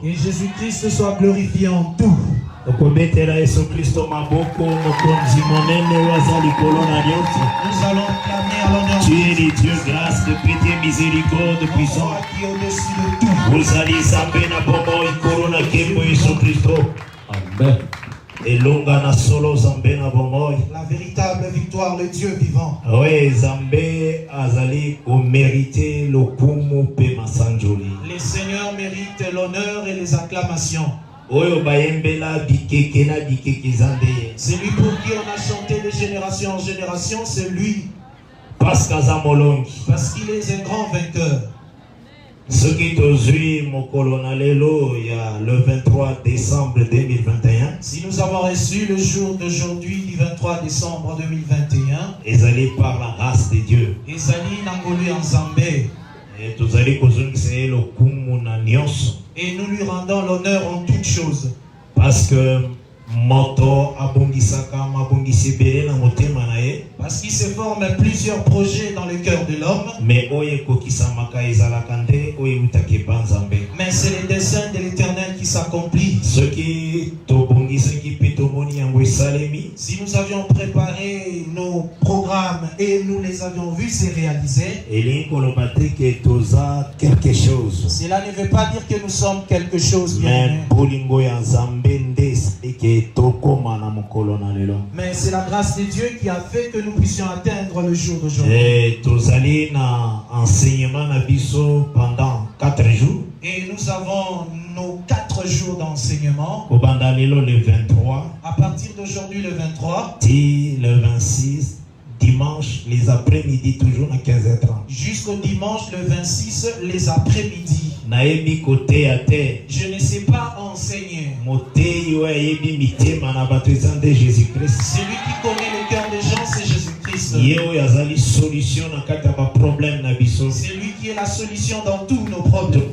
Et Jésus-Christ soit glorifié en tout. Nous allons clamer à l'honneur Tu es le Dieu grâce, de pitié, miséricorde, de puissance. qui est au-dessus de tout. Vous allez saper na bomo corona kembo Yesu Christo. Amen. Et longa na solo zambe na bomo. La véritable victoire, le Dieu vivant. Oui, zambe azali ko mériter le kumu pe masanjoli. Les seigneurs méritent l'honneur et les acclamations. Oyo bayembela bikeke na bikeke zande. C'est lui pour qui on a chanté de génération en génération, c'est lui. Parce qu'il est un grand vainqueur. Ce qui est aujourd'hui, mon colonel, il y a le 23 décembre 2021. Si nous avons reçu le jour d'aujourd'hui, du 23 décembre 2021, ils allaient par la grâce de Dieu. Ils allaient n'angolu en Zambé. Et tous allez causer le et nous lui rendons l'honneur en toutes choses. Parce que parce qu'il se forme plusieurs projets dans le cœur de l'homme. Mais c'est le dessein de l'Éternel qui s'accomplit. Si nous avions préparé nos programmes et nous les avions vus se réaliser, cela ne veut pas dire que nous sommes quelque chose. Mais c'est la grâce de Dieu qui a fait que nous puissions atteindre le jour d'aujourd'hui. Et nous allons dans enseignement pendant 4 jours. Et nous avons nos 4 jours d'enseignement. Le 23. À partir d'aujourd'hui le 23. Le 26. Dimanche, les après-midi, toujours à 15h30. Jusqu'au dimanche, le 26, les après-midi. Je ne sais pas enseigner. Celui qui connaît le cœur des gens, c'est Jésus-Christ. C'est lui qui est la solution dans tous nos problèmes.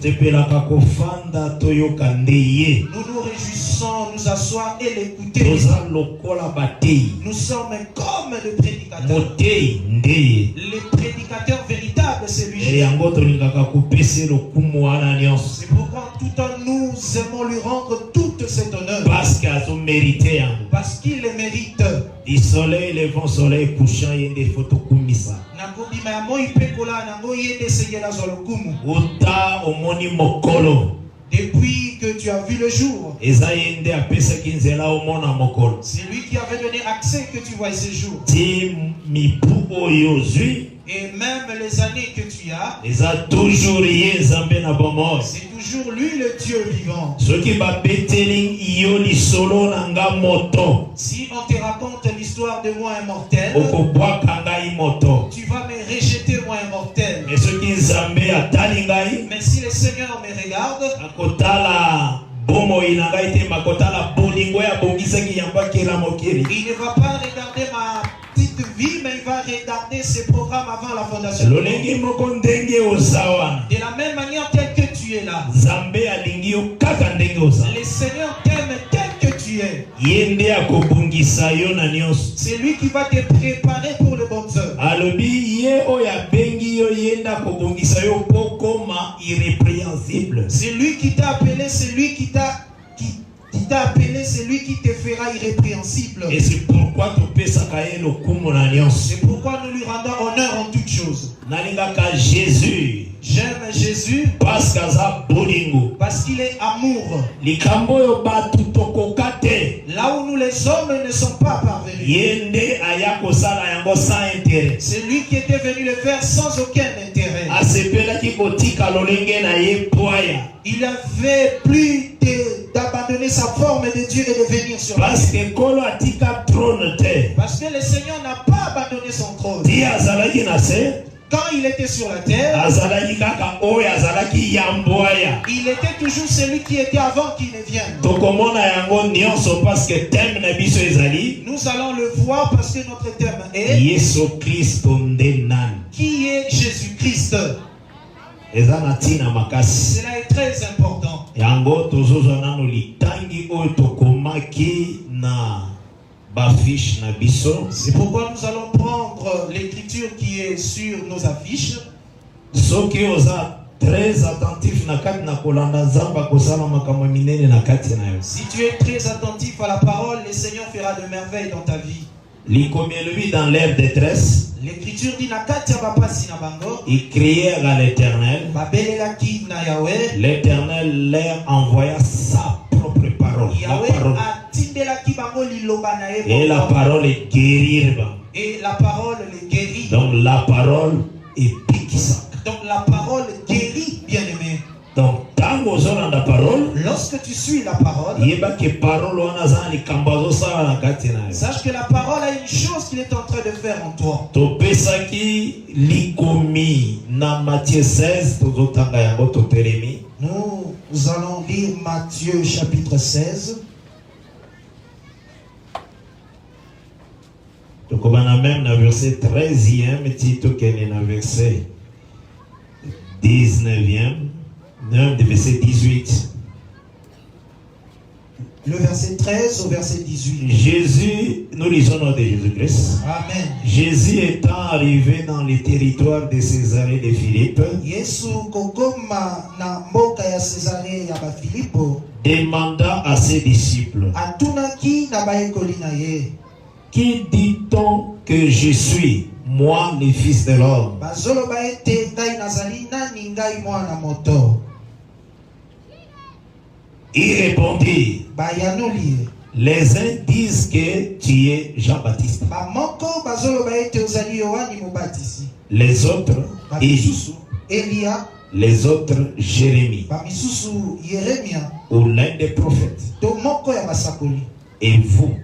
Nous nous réjouissons, nous asseoir et l'écouter. Nous sommes comme le prédicateur. Les prédicateurs véritables, c'est lui. C'est pourquoi tout en nous aimons lui rendre toute cette honneur. Parce qu'il le mérite. Du soleil, le vent, soleil couchant, il y a des photos comme ça. Depuis que tu as vu le jour, c'est lui qui avait donné accès que tu vois ce jour. Et même les années que tu as, c'est toujours lui le Dieu vivant. Si on te raconte l'histoire de moi immortel, tu vas me rejeter moi immortel. Mais si le Seigneur me regarde, il ne va pas regarder ma petite vie, mais il va regarder ses programmes avant la fondation. De la même manière telle que tu es là, le Seigneur t'aime tel que tu es. C'est lui qui va te préparer pour le bon œuvre. C'est lui qui t'a appelé, c'est lui qui t'a appelé, c'est lui qui te fera irrépréhensible. Et c'est pourquoi nous lui rendons honneur en toutes choses. Jésus. J'aime Jésus parce qu'il est amour. Là où nous les hommes ne sont pas parvenus, c'est lui qui était venu le faire sans aucun intérêt. Il avait plus d'abandonner sa forme de Dieu et de venir sur la terre. Parce que le Seigneur n'a pas abandonné son trône. Quand il était sur la terre, il était toujours celui qui était avant qu'il ne vienne. Nous allons le voir parce que notre terme est qui est Jésus-Christ. Cela est très important. C'est pourquoi nous allons prendre l'écriture qui est sur nos affiches. très attentif na kati na kolanda nzamba kosala makambo minene na kati na yo. Si tu es très attentif à la parole, le Seigneur fera de merveilles dans ta vie. L'ikomelubi dans leur détresse. L'écriture dit na kati ya bapasi na bango. Ils crièrent à l'Éternel. Babelelaki na Yahweh. L'Éternel leur envoya sa propre parole. Yahweh atindelaki bango liloba na ye. Et la parole est guérir. Et la parole les guérit. Donc la parole est piquissante. Donc la parole guérit, bien-aimé. Donc tango zona la parole. Lorsque tu suis la parole, sache que la parole a une chose qu'il est en train de faire en toi. Topesaki likomi na Matthieu 16 tozotanga yango topelemi. Nous allons lire Matthieu chapitre 16. Donc on a même le verset 13e, Tito Kene na verset 19e, même le verset 18. Le verset 13 au verset 18. Jésus, nous lisons le nom de Jésus-Christ. Amen. Jésus étant arrivé dans les territoires de Césarée de Philippe, demanda à ses disciples, qui dit-on que je suis, moi le Fils de l'homme? Il répondit, les uns disent que tu es Jean-Baptiste. Les autres, Élia. Les autres, Jérémie. Ou l'un des prophètes. Et vous,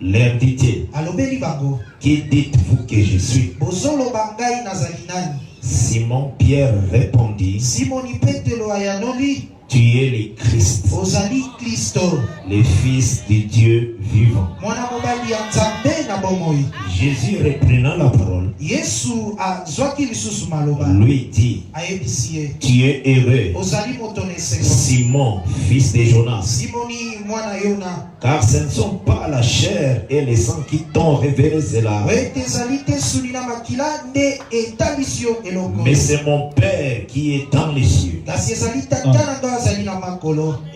leur dit-il, qui dites-vous que je suis? Simon Pierre répondit, tu es le Christ, le Fils de Dieu vivant. Jésus reprenant la parole, lui dit, tu es heureux, Simon, fils de Jonas, car ce ne sont pas la chair et le sang qui t'ont révélé cela, mais c'est mon Père qui est dans les cieux.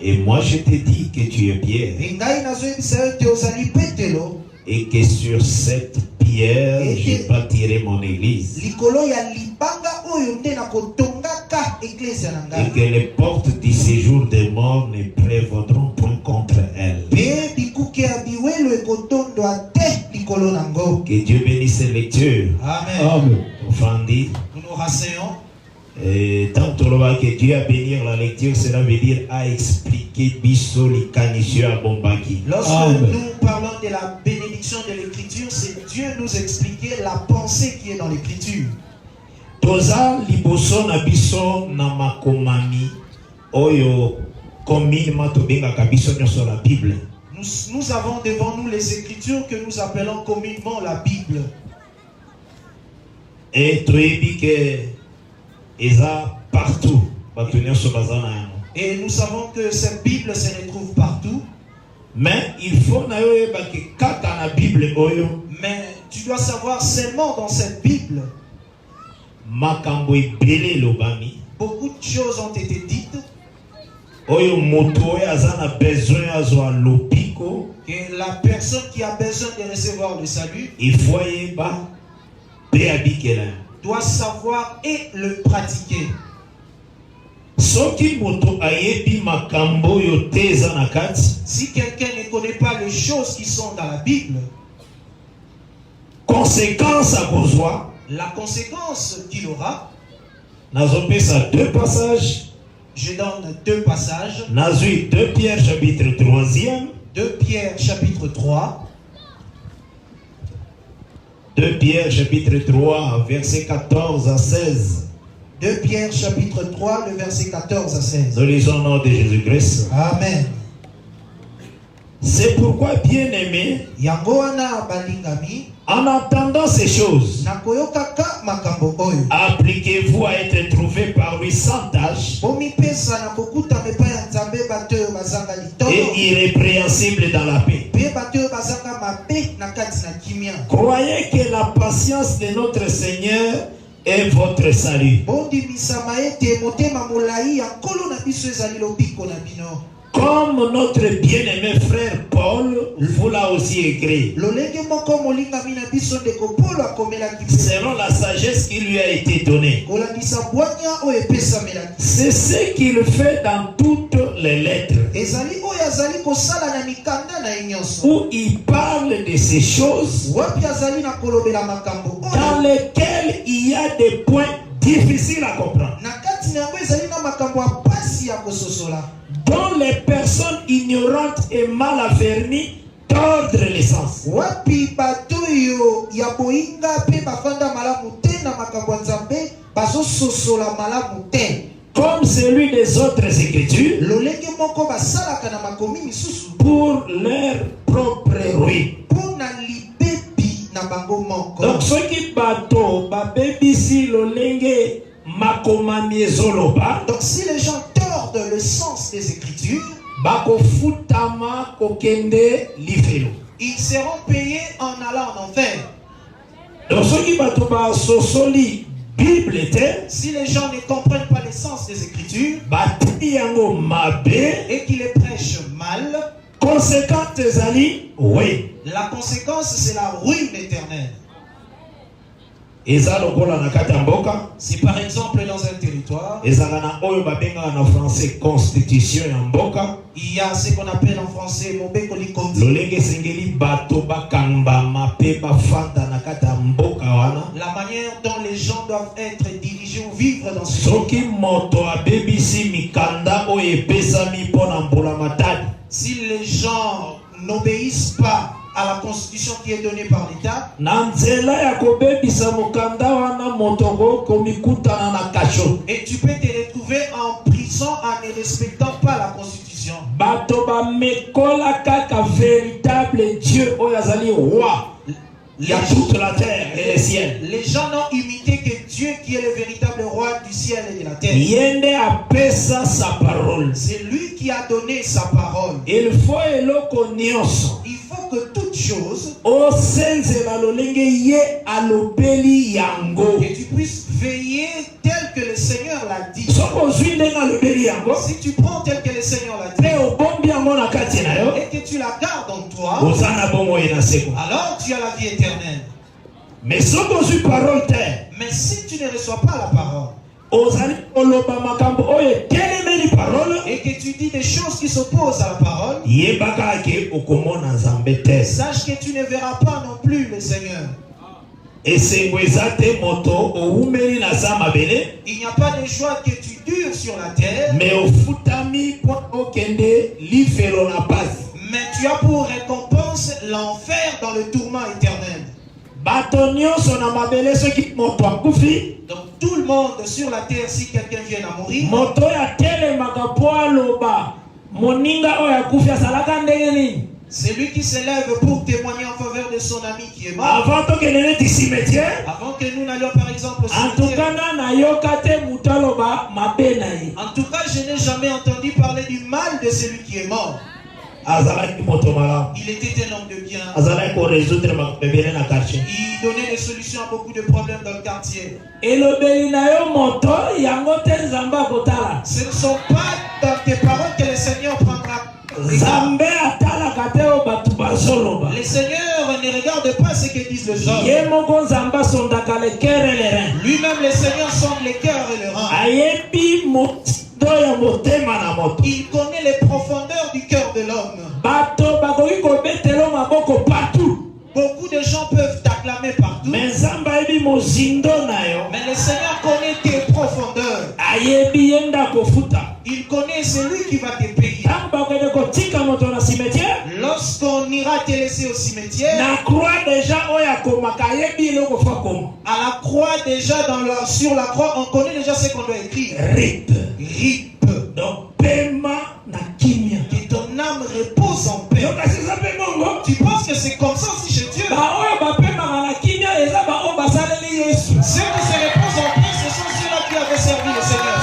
Et moi je te dis que tu es Pierre, et que sur cette pierre je bâtirai mon église, et que les portes du séjour des morts ne prévaudront point contre elle. Que Dieu bénisse les lectures. Amen. Nous nous rasseyons. Et tant que Dieu a béni la lecture, cela veut dire à expliquer Bissoli Kanisio à Bombaki. Lorsque nous parlons de la bénédiction de l'écriture, c'est Dieu nous expliquer la pensée qui est dans l'écriture. Toza liboso na biso na makomami oyo komi matobenga kabiso nyoso la Bible. Nous avons devant nous les écritures que nous appelons communément la Bible. Et toyebi que eza partout. Et nous savons que cette Bible se retrouve partout. Mais il faut que Bible oyo. Mais tu dois savoir seulement dans cette Bible. Beaucoup de choses ont été dites. Que la personne qui a besoin de recevoir le salut, il faut doit savoir et le pratiquer. Si quelqu'un ne connaît pas les choses qui sont dans la Bible, conséquence à besoin, la conséquence qu'il aura, deux passages. Je donne deux passages. 2 Pierre chapitre 3e. 2 Pierre chapitre 3. 2 Pierre chapitre 3 verset 14 à 16. 2 Pierre chapitre 3 le verset 14 à 16. Nous lisons le nom de Jésus-Christ. Amen. C'est pourquoi, bien-aimés, en attendant ces choses, appliquez-vous à être trouvé par lui sans tâche et irrépréhensible dans la paix. Croyez que la patience de notre Seigneur est votre salut. Comme notre bien-aimé frère Paul vous l'a aussi écrit, selon la sagesse qui lui a été donnée. C'est ce qu'il fait dans toutes les lettres, où il parle de ces choses dans lesquelles il y a des points difficiles à comprendre, dont les personnes ignorantes et mal affermies tordent les sens. Comme celui des autres écritures, pour leur propre ruine. Donc ceux qui bateau, donc si les gens tordent le sens des Écritures, ils seront payés en allant en enfer. Donc ceux qui bateau Bible était, si les gens ne comprennent pas le sens des Écritures et qu'ils les prêchent mal, conséquente zali, oui. La conséquence c'est la ruine éternelle. Si par exemple dans un territoire, il y a ce qu'on appelle en français mobekoli kondi, la manière dont les gens doivent être dirigés ou vivre dans ce pays. Si les gens n'obéissent pas à la constitution qui est donnée par l'État, et tu peux te retrouver en prison en ne respectant pas la constitution. Véritable Dieu, roi. Il y a toute la terre et les ciels. Les gens n'ont imité que Dieu qui est le véritable roi du ciel et de la terre. Sa parole. C'est lui qui a donné sa parole. Il faut que toute chose, que tu puisses veiller tel que le Seigneur l'a dit. Si tu prends tel que le Seigneur l'a dit et que tu la gardes en toi, alors tu as la vie éternelle. Mais si tu ne reçois pas la parole et que tu dis des choses qui s'opposent à la parole, sache que tu ne verras pas non plus le Seigneur. Il n'y a pas de joie que tu dures sur la terre, mais tu as pour récompense l'enfer dans le tourment éternel. Donc tout le monde sur la terre, si quelqu'un vient à mourir, c'est lui qui se lève pour témoigner en faveur de son ami qui est mort. Avant que nous n'allions par exemple au cimetière. En tout cas, je n'ai jamais entendu parler du mal de celui qui est mort. Il était un homme de bien. Il donnait des solutions à beaucoup de problèmes dans le quartier. Ce ne sont pas dans tes paroles que le Seigneur prendra. Le Seigneur ne regarde pas ce que disent les hommes. Lui-même, le Seigneur sonde les cœurs et les reins. Il connaît les profondeurs du cœur de l'homme. Beaucoup de gens peuvent t'acclamer partout, mais le Seigneur connaît tes profondeurs. Il connaît celui qui va te payer. Lorsqu'on ira te laisser au cimetière, à la croix déjà sur la croix, on connaît déjà ce qu'on doit écrire. RIP. Que ton âme repose en paix. Tu penses que c'est comme ça aussi chez Dieu? Ceux qui se reposent en paix, ce sont ceux-là qui avaient servi le Seigneur.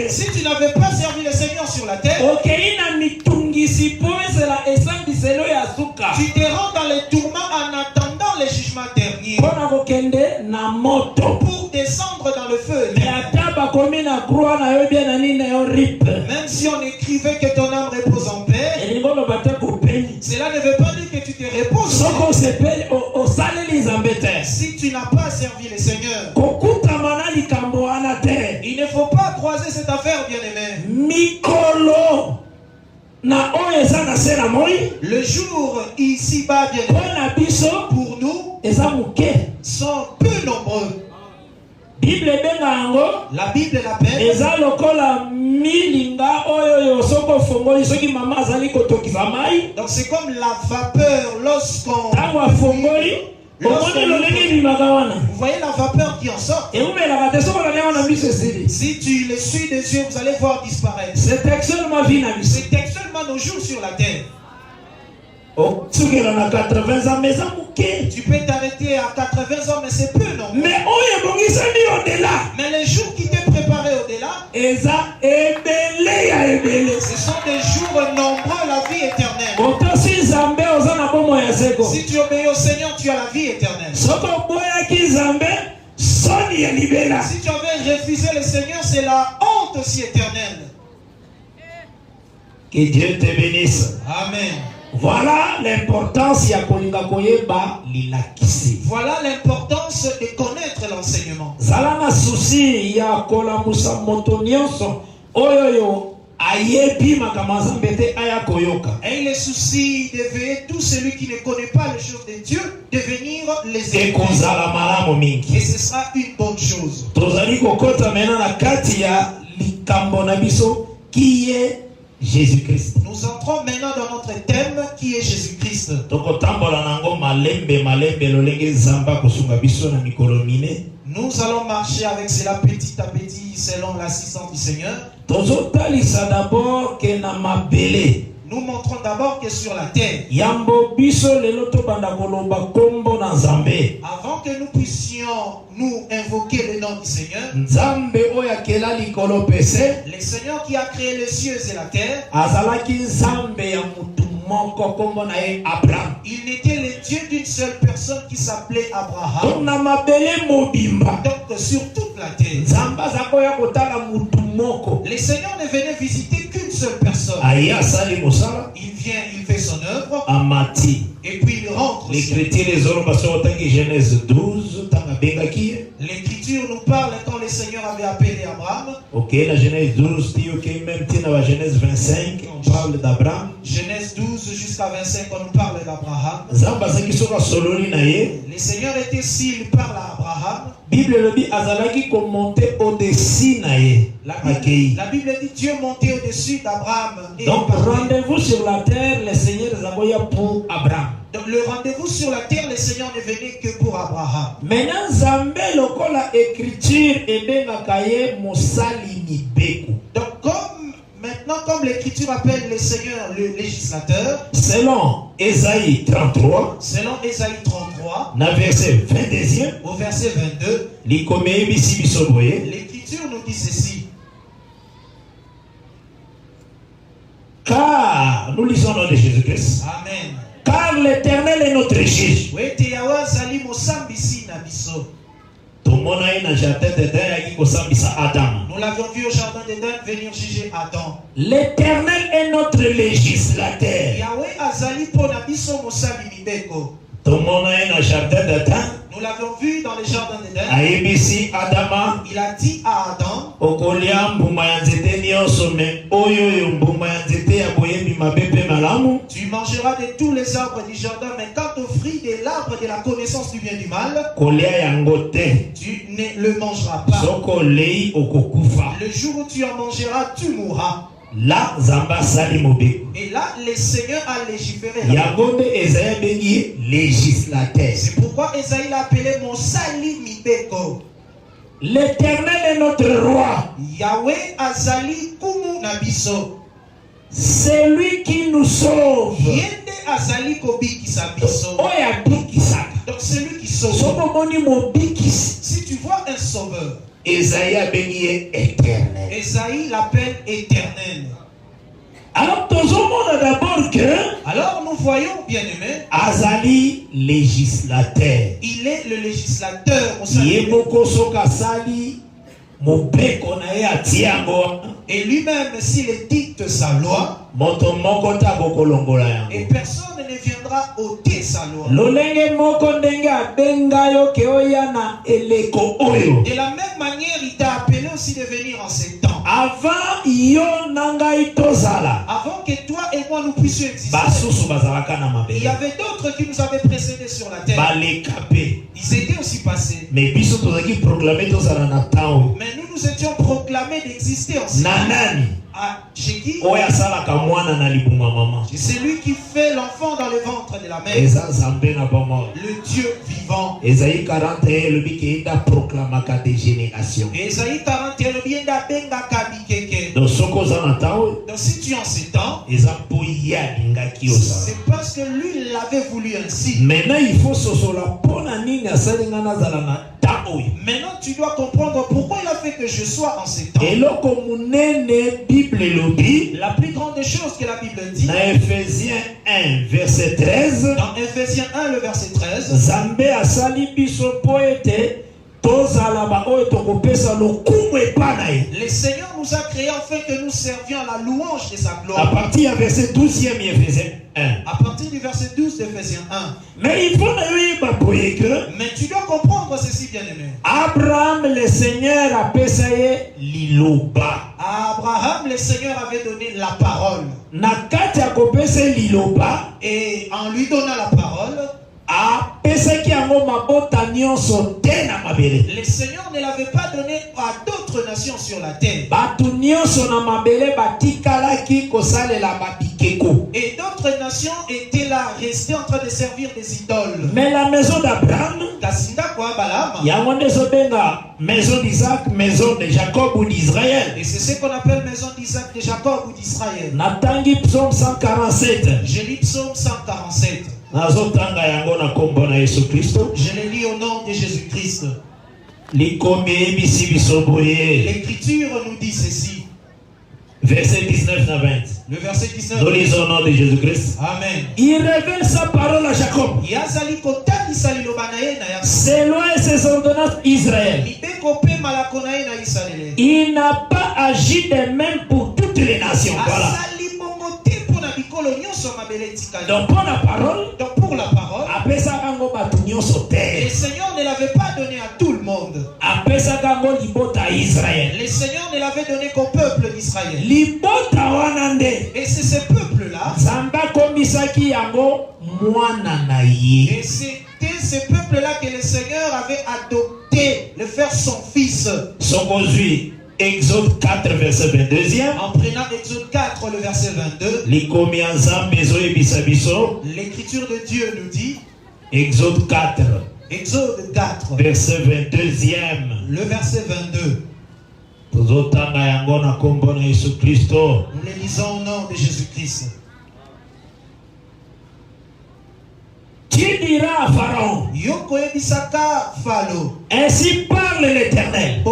Si tu n'avais pas servi le Seigneur sur la terre, tu te rends dans les tourments en attendant le jugement dernier. Même si on écrivait que ton âme repose en paix, cela ne veut pas dire que tu te reposes. Si tu n'as pas servi le Seigneur, il ne faut pas croiser cette affaire, bien-aimé. Le jour ici-bas, bien-aimé, pour nous, sont peu nombreux. La Bible l'appelle donc c'est comme la vapeur lorsqu'on vous voyez la vapeur qui en sort. Si tu les suis des yeux, vous allez voir disparaître. C'est actuellement nos jours sur la terre. Tu peux t'arrêter à 80 ans, mais c'est peu, non? Mais les jours qui t'est préparé au-delà, ce sont des jours nombreux, la vie éternelle. Si tu obéis au Seigneur, tu as la vie éternelle. Si tu avais refusé le Seigneur, c'est la honte aussi éternelle. Que Dieu te bénisse. Amen. Voilà l'importance ya kolinga koyeba lilakisi. Voilà l'importance de connaître l'enseignement. Zalana souci ya kolamusa moto nyonso oyoyo ayebi makambo mbete aya koyoka. Et le souci de veiller tout celui qui ne connaît pas les choses de Dieu de venir les écouter. Et ce sera une bonne chose. Tozali kokota mena na kati ya likambo na biso qui est Jésus-Christ. Nous entrons maintenant dans notre thème qui est Jésus-Christ. Nous allons marcher avec cela petit à petit selon l'assistance du Seigneur. Nous montrons d'abord que sur la terre, avant que nous puissions nous invoquer le nom du Seigneur, le Seigneur qui a créé les cieux et la terre, il n'était le Dieu d'une seule personne qui s'appelait Abraham. Donc sur toute la terre, le Seigneur ne venait visiter qu'une seule personne. Il vient, il fait son œuvre, et puis il rentre. L'Écriture nous parle quand le Seigneur avait appelé Abraham. Ok, la Genèse 12, même la Genèse 25, on parle d'Abraham. Genèse 12 jusqu'à 25, on nous parle d'Abraham. Le Seigneur était s'il parle à Abraham. Bible le dit azalaki ko monter au-dessus naé. La Bible dit Dieu montait au-dessus d'Abraham. Donc rendez-vous sur la terre, le Seigneur zaboya pour Abraham. Donc le rendez-vous sur la terre, le Seigneur ne venait que pour Abraham. Maintenant Zambé lokola écriture et benga kaye mosali mibeku. Donc comme l'Écriture appelle le Seigneur le législateur, selon Ésaïe 33, au verset 22, l'Écriture nous dit ceci. Car nous lisons le nom de Jésus-Christ. Amen. Car l'Éternel est notre juge. Nous l'avions vu au jardin d'Éden venir juger Adam. L'Éternel est notre législateur. Nous l'avions vu dans le jardin d'Éden. Il a dit à Adam, tu mangeras de tous les arbres du jardin, mais quant au fruit de l'arbre de la connaissance du bien et du mal, tu ne le mangeras pas. Le jour où tu en mangeras, tu mourras. Là, Zamba Sali Mobeko. Et là, le Seigneur a légiféré. Législateur. C'est pourquoi Esaïe l'a appelé mon Sali Mibeko. L'Éternel est notre roi. Yahweh Azali Kumu Nabiso. C'est lui qui nous sauve. Yende Azali Kobi Kisabiso. Donc c'est lui qui sauve. Si tu vois un sauveur, Esaïe a béni éternel. Esaïe l'appelle éternel. Alors nous voyons, bien aimé, Azali législateur. Il est le législateur. et lui-même s'il édicte sa loi, et personne ne viendra ôter sa loi. De la même manière, il t'a appelé aussi de venir en ces temps. Avant que toi et moi nous puissions exister, il y avait d'autres qui nous avaient précédés sur la terre. Ils étaient aussi passés. Mais nous étions proclamés d'exister en ces temps. Chez qui? C'est lui qui fait l'enfant dans le ventre de la mère. Le Dieu vivant. Ésaïe 41, le bienda proclamaka des générations. Ésaïe 41, le bienda benga kabikeke. Donc si tu es en ces temps, c'est parce que lui l'avait voulu ainsi. Maintenant il faut maintenant tu dois comprendre pourquoi il a fait que je sois en ces temps. La plus grande chose que la Bible dit, dans Ephésiens 1 verset 13, dans Ephésiens 1 le verset 13, le Seigneur nous a créés afin que nous servions à la louange de sa gloire. À partir du verset 12 Ephésiens 1. À partir du verset 12 d'Ephésiens 1. Mais il faut que, mais tu dois comprendre ceci, bien-aimé. Abraham, le Seigneur a payé liloba. Abraham, le Seigneur avait donné la parole. Et en lui donnant la parole, le Seigneur ne l'avait pas donné à d'autres nations sur la terre. Et d'autres nations étaient là, restées en train de servir des idoles. Mais la maison d'Abraham, maison d'Isaac, maison de Jacob ou d'Israël. Et c'est ce qu'on appelle maison d'Isaac, de Jacob ou d'Israël. Psaume 147. Je lis Psaume 147. Je le lis au nom de Jésus-Christ. L'écriture nous dit ceci. Verset 19 à 20. Le verset 19. Nous lisons au nom de Jésus-Christ. Amen. Il révèle sa parole à Jacob. Selon ses ordonnances Israël. Il n'a pas agi de même pour toutes les nations. Voilà. Donc pour la parole, le Seigneur ne l'avait pas donné à tout le monde. Le Seigneur ne l'avait donné qu'au peuple d'Israël. Et c'est ce peuple-là. Et c'était ce peuple-là que le Seigneur avait adopté, le faire son fils. Exode 4, verset 22. En prenant Exode 4, le verset 22, l'écriture de Dieu nous dit, Exode 4, verset 22, le verset 22. Nous le lisons au nom de Jésus-Christ. Tu diras à Pharaon, ainsi parle l'Éternel.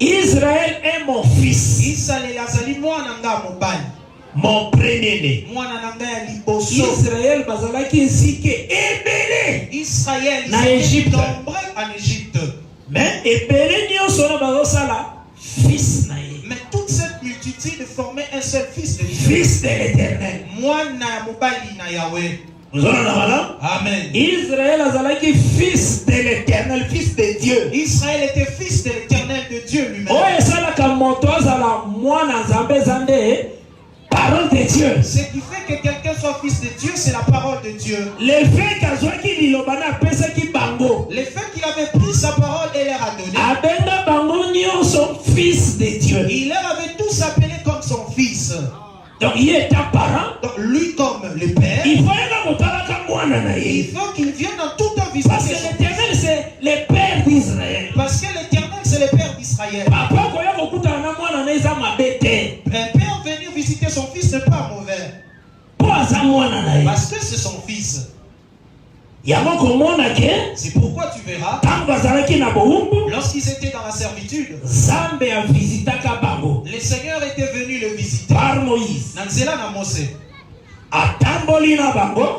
Israël est mon fils, mon premier-né. Israël bazalaki zike ebele. Israël na Égypte. En Égypte. Mais ebele nyonso na bazosala fils na ye. Mais toute cette multitude formait un seul fils de Dieu. Fils de l'Éternel. Mwana mobali na Yahweh. Amen. Israël azalaki fils de l'Éternel, fils de Dieu. Israël était fils de l'Éternel, de Dieu lui-même. Oh, et ça la kamoto azala mwana nzambe zande. Parole de Dieu. Ce qui fait que quelqu'un soit fils de Dieu, c'est la parole de Dieu. Le fait qu'il avait pris sa parole et leur a donné. Son fils de Dieu. Il leur avait tous appelé comme son fils. Donc il est un parent. Donc lui comme le père. Il faut qu'il vienne dans toute ta vie. Parce que l'Éternel c'est le père d'Israël. Parce que l'Éternel c'est le père d'Israël. Un père venir visiter son fils n'est pas mauvais. Parce que c'est son fils. C'est pourquoi tu verras, lorsqu'ils étaient dans la servitude, le Seigneur était venu le visiter par Moïse.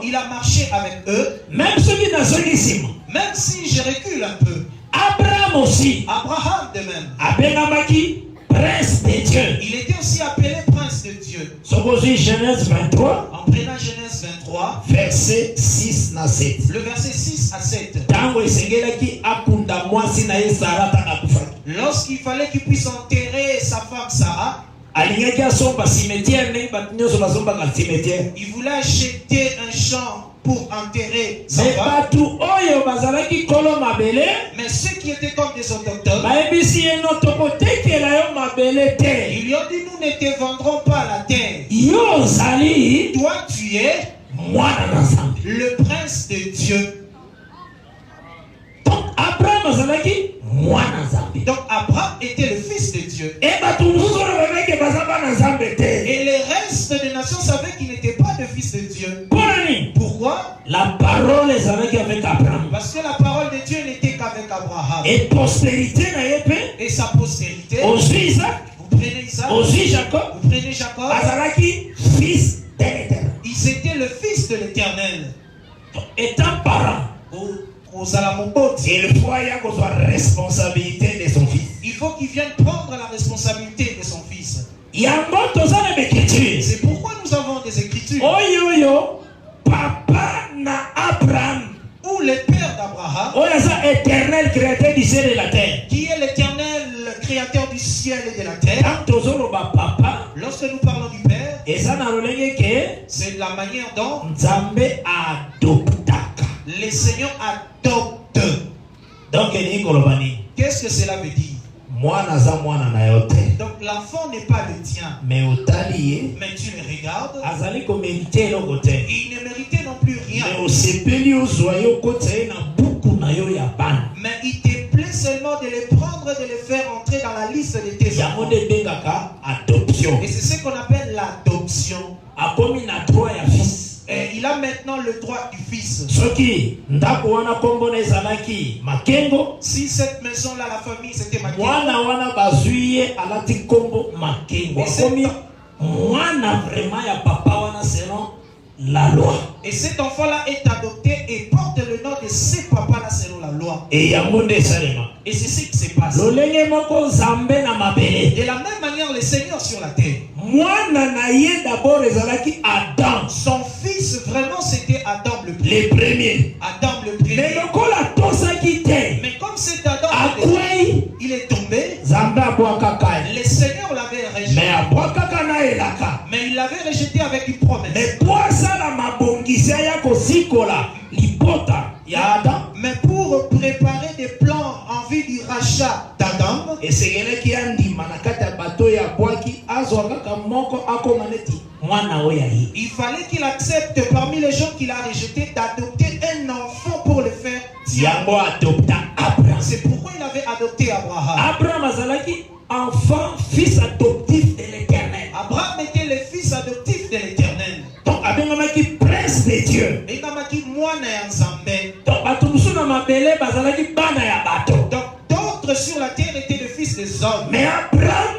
Il a marché avec eux. Même si je recule un peu, Abraham aussi, Abraham de même, prince de Dieu. Il était aussi appelé prince de Dieu. Genèse 23. En prenant Genèse 23. Verset 6 à 7. Le verset 6 à 7. Lorsqu'il fallait qu'il puisse enterrer sa femme Sarah, il voulait acheter un champ pour enterrer sa femme. Mais ceux qui étaient comme des autochtones, ils lui ont dit, nous ne te vendrons pas la terre. Toi, tu es le prince de Dieu. Donc Abraham était le fils de Dieu. Et les restes des nations savaient qu'il n'était pas le fils de Dieu. Pourquoi? La parole est avec Abraham. Parce que la parole de Dieu n'était qu'avec Abraham. Et postérité, et sa postérité. Aussi Isaac. Vous prenez Isaac. Aussi Jacob. Vous prenez Jacob. Fils de l'Éternel. Ils étaient le fils de l'Éternel. Étant parent. Il faut avoir la responsabilité de son fils. Il faut qu'il vienne prendre la responsabilité de son fils. C'est pourquoi nous avons des écritures. Papa na Abraham. Ou le père d'Abraham. Éternel créateur du ciel et de la terre. Qui est l'éternel créateur du ciel et de la terre. Papa. Lorsque nous parlons du père. C'est la manière dont Nzambe adoptaka. Le Seigneur adopte. Donc, qu'est-ce que cela veut dire? Donc l'enfant n'est pas le tien. Mais tu le regardes. Il ne méritait non plus rien. Mais il te plaît seulement de les prendre et de les faire entrer dans la liste de tes enfants. Et c'est ce qu'on appelle l'adoption. Et il a maintenant le droit du fils. Si cette maison-là, la famille, c'était Makengo. La loi. Et cet enfant-là est adopté et porte le nom de ses papas-là selon la loi. Et c'est ce qui se passe. De la même manière, le Seigneur sur la terre. Son fils, vraiment, c'était Adam le premier. Adam le premier. Mais comme c'est Adam, il est tombé. Le Seigneur l'avait rejeté. Mais il l'avait rejeté avec une promesse. Mais pour préparer des plans en vue du rachat d'Adam, il fallait qu'il accepte parmi les gens qu'il a rejetés d'adopter un enfant pour le faire. C'est pourquoi il avait adopté Abraham. Enfant, fils adoptif de l'Éternel. Abraham était le fils adoptif de l'Éternel. Donc, Abengamaki prince de Dieu. Donc, d'autres sur la terre étaient le fils des hommes. Mais Abraham,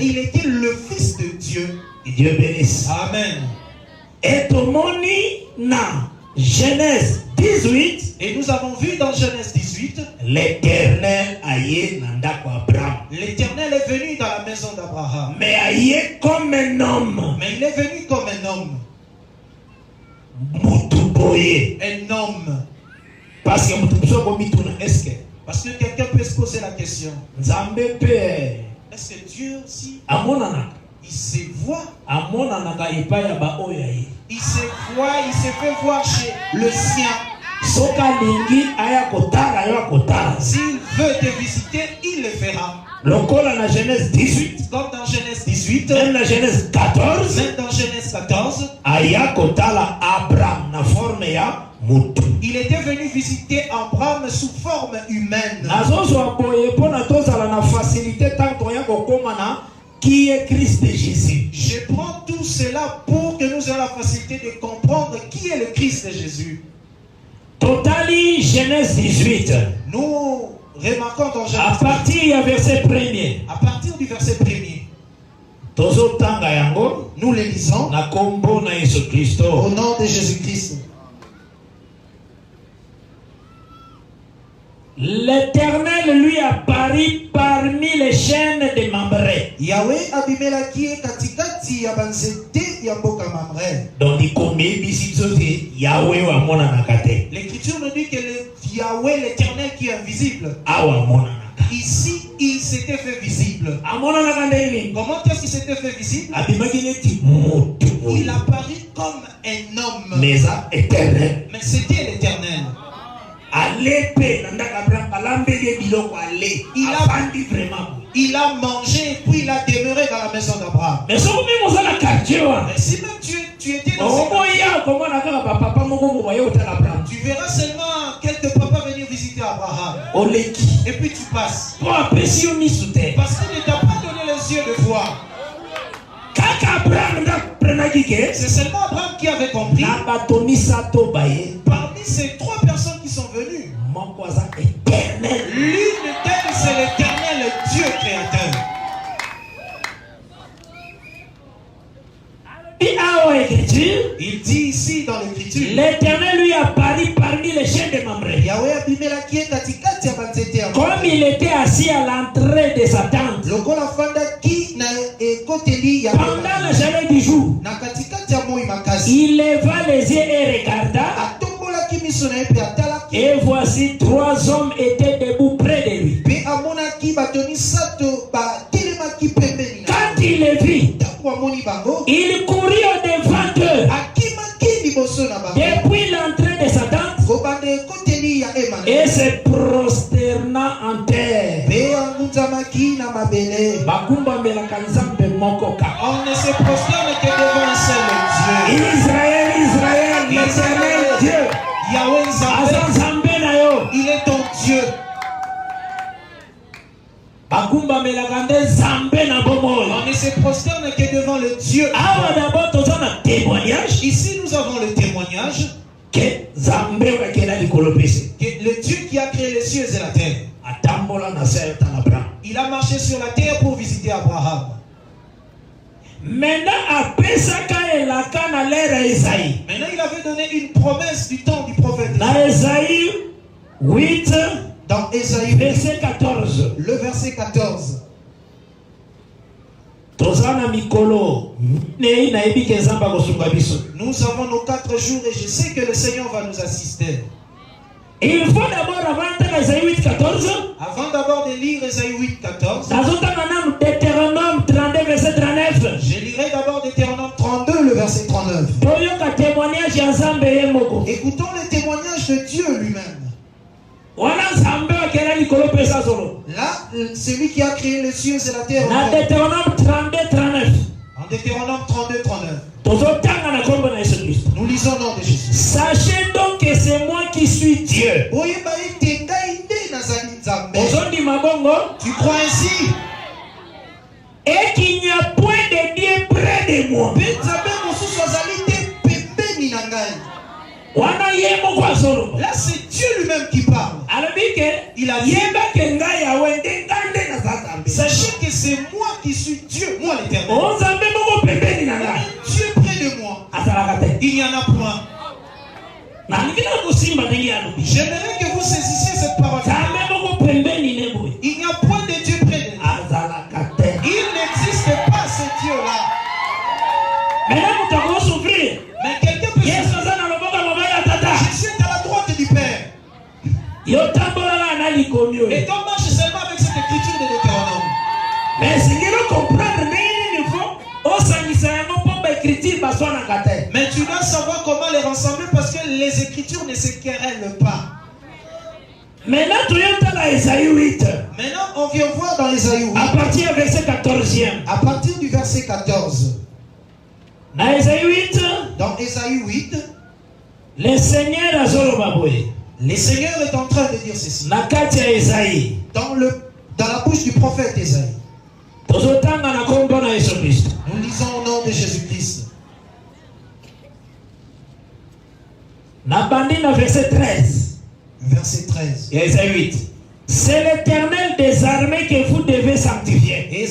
il était le fils de Dieu. Et Dieu bénisse. Amen. Et Tomoni na Genèse 18. Et nous avons vu dans Genèse 18. L'Éternel aïe nandako Abraham. L'Éternel est venu dans la maison d'Abraham. Mais aïe comme un homme. Mais il est venu comme un homme. Mutuboye. Un homme. Parce que Parce que quelqu'un peut se poser la question. Est-ce que Dieu aussi il se voit? Il se fait voir chez le sien. S'il veut te visiter, il le fera. Dans Genèse 18. Comme dans Genèse 18. Même dans Genèse 14. Même dans Genèse 14. Il était venu visiter Abraham sous forme humaine. Qui est Christ Jésus? Je prends tout cela pour que nous ayons la facilité de comprendre qui est le Christ de Jésus. Totali Genèse 18. Nous remarquons dans Genèse. À partir du verset 1er. À partir du verset 1er. Nous les lisons. Au nom de Jésus-Christ. L'Éternel lui apparut parmi les chaînes de Mamré. Yahweh abimelaki katikati ya banzete ya mboka Mamré. Donc il commet bisizoti Yahweh wa mona nakate. L'Écriture nous dit que le Yahweh l'Éternel qui est invisible. Awa mona. Ici, il s'était fait visible. Comment est-ce qu'il s'était fait visible? Il apparut comme un homme. Mais c'était l'Éternel. Il a mangé et puis il a demeuré dans la maison d'Abraham. Mais si même tu étais dans ce tu verras seulement quelques papas venir visiter Abraham. Et puis tu passes. Parce qu'il ne t'a pas donné les yeux de voir. C'est seulement Abraham qui avait compris. Parmi ces trois personnes qui sont venues, l'une d'elles c'est l'Éternel, le Dieu créateur. Il dit ici dans l'Écriture, l'Éternel lui apparut parmi les chaînes de Mamré. Comme il était assis à l'entrée de sa tente, pendant la chaleur du jour, il leva les yeux et regarda, et voici 3 hommes étaient debout près de lui. Quand il les vit, il courut au-devant d'eux, depuis l'entrée de sa tente, et se prosterna en terre. On ne se prosterne que devant un seul Dieu. Israël, Israël, l'Éternel Dieu. Yahweh Zambé, il est ton Dieu. On ne se prosterne que devant le Dieu. Ici nous avons le témoignage que le Dieu qui a créé les cieux et la terre, il a marché sur la terre pour visiter Abraham. Maintenant il avait donné une promesse du temps du prophète Esaïe 8, dans Esaïe verset 14. Le verset 14. Nous avons nos 4 jours et je sais que le Seigneur va nous assister. Il faut d'abord, avant Esaïe 8, 14, avant d'abord de lire Esaïe 8, 14, Deutéronome 32, verset 39. Je lirai d'abord Deutéronome 32, le verset 39. Écoutons le témoignage de Dieu lui-même. Là, celui qui a créé les cieux et la terre. En Deutéronome 32, 39. En Deutéronome 32, 39. Nous lisons le nom de Jésus. Sachez donc que c'est moi qui suis Dieu. Tu crois ainsi? Et qu'il n'y a point de Dieu près de moi. Là, c'est Dieu lui-même qui parle. Il a dit, sachez que c'est moi qui suis Dieu, moi l'Éternel. Dieu près de moi. Il n'y en a point. J'aimerais que vous saisissiez cette parole. Il n'y a point de Dieu près de nous. Il n'existe pas ce Dieu-là. Mais quelqu'un peut souffrir. Jésus est à la droite du Père. Et donc marche seulement avec cette écriture de Deutéronome. Mais si vous comprenez, mais tu dois savoir comment les rassembler parce que les écritures ne se querellent pas. Maintenant, on vient voir dans Esaïe 8. À partir du verset 14. À partir du verset 14. Dans Esaïe 8. Dans Esaïe 8. Le Seigneur est en train de dire ceci. Dans la bouche du prophète Esaïe. Nous lisons au nom de Jésus-Christ. Verset 13. Verset 13. Esaïe 8. C'est l'Éternel des armées que vous devez sanctifier.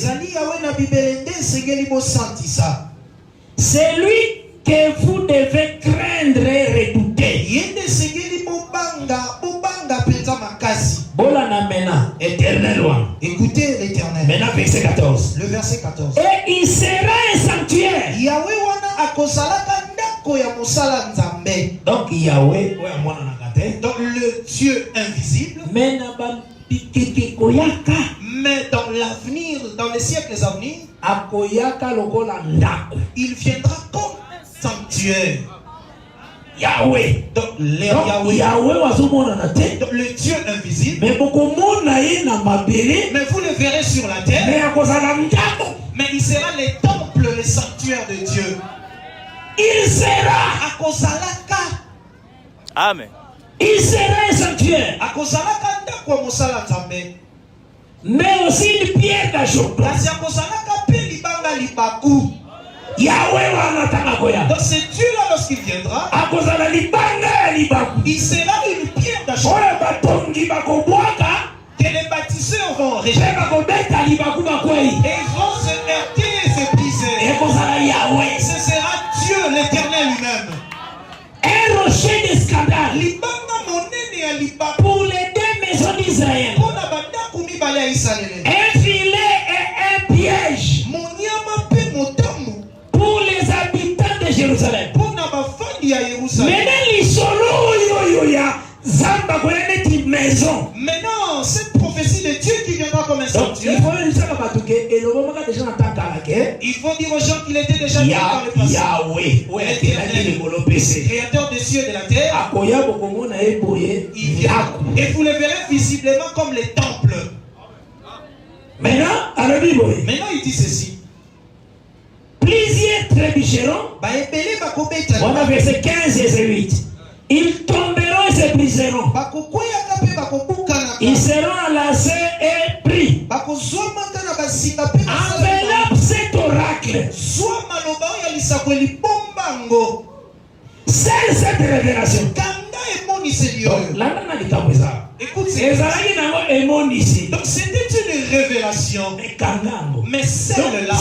C'est lui que vous devez craindre et redouter. Écoutez l'Éternel. Maintenant, verset 14. Le verset 14. Et il sera un sanctuaire. Yahweh wana akozalaka ndako ya mosala nzambe. Donc Yahweh, donc le Dieu invisible. Mais dans l'avenir, dans les siècles à venir, il viendra comme sanctuaire. Yahweh. Donc le Dieu invisible. Mais vous le verrez sur la terre. Mais il sera les temples, les sanctuaires de Dieu. Il sera. Amen. Il sera un sanctuaire. Mais aussi une pierre d'achoppement. Yahweh donc c'est Dieu là lorsqu'il viendra. Il sera une pierre d'achoppement que les bâtisseurs vont rejeter. Et ils vont se heurter et se briser. Ce sera Dieu l'éternel lui-même. Un rocher de scandale pour les deux maisons d'Israël. Un filet et un piège pour les habitants de Jérusalem. Maintenant, cette prophétie de Dieu qui viendra comme un sanctuaire. Il faut dire aux gens qu'il était déjà dans le passé. Yahweh, créateur des cieux et de la terre. Il vient. Et vous le verrez visiblement comme les temples. Maintenant, il dit ceci. Plusieurs trébucheront. On a verset 15 et 8. Ils tomberont et se briseront. Ils seront enlacés et pris. Enveloppe cet oracle. C'est cette révélation. Écoute, donc c'était une révélation. Mais celle-là,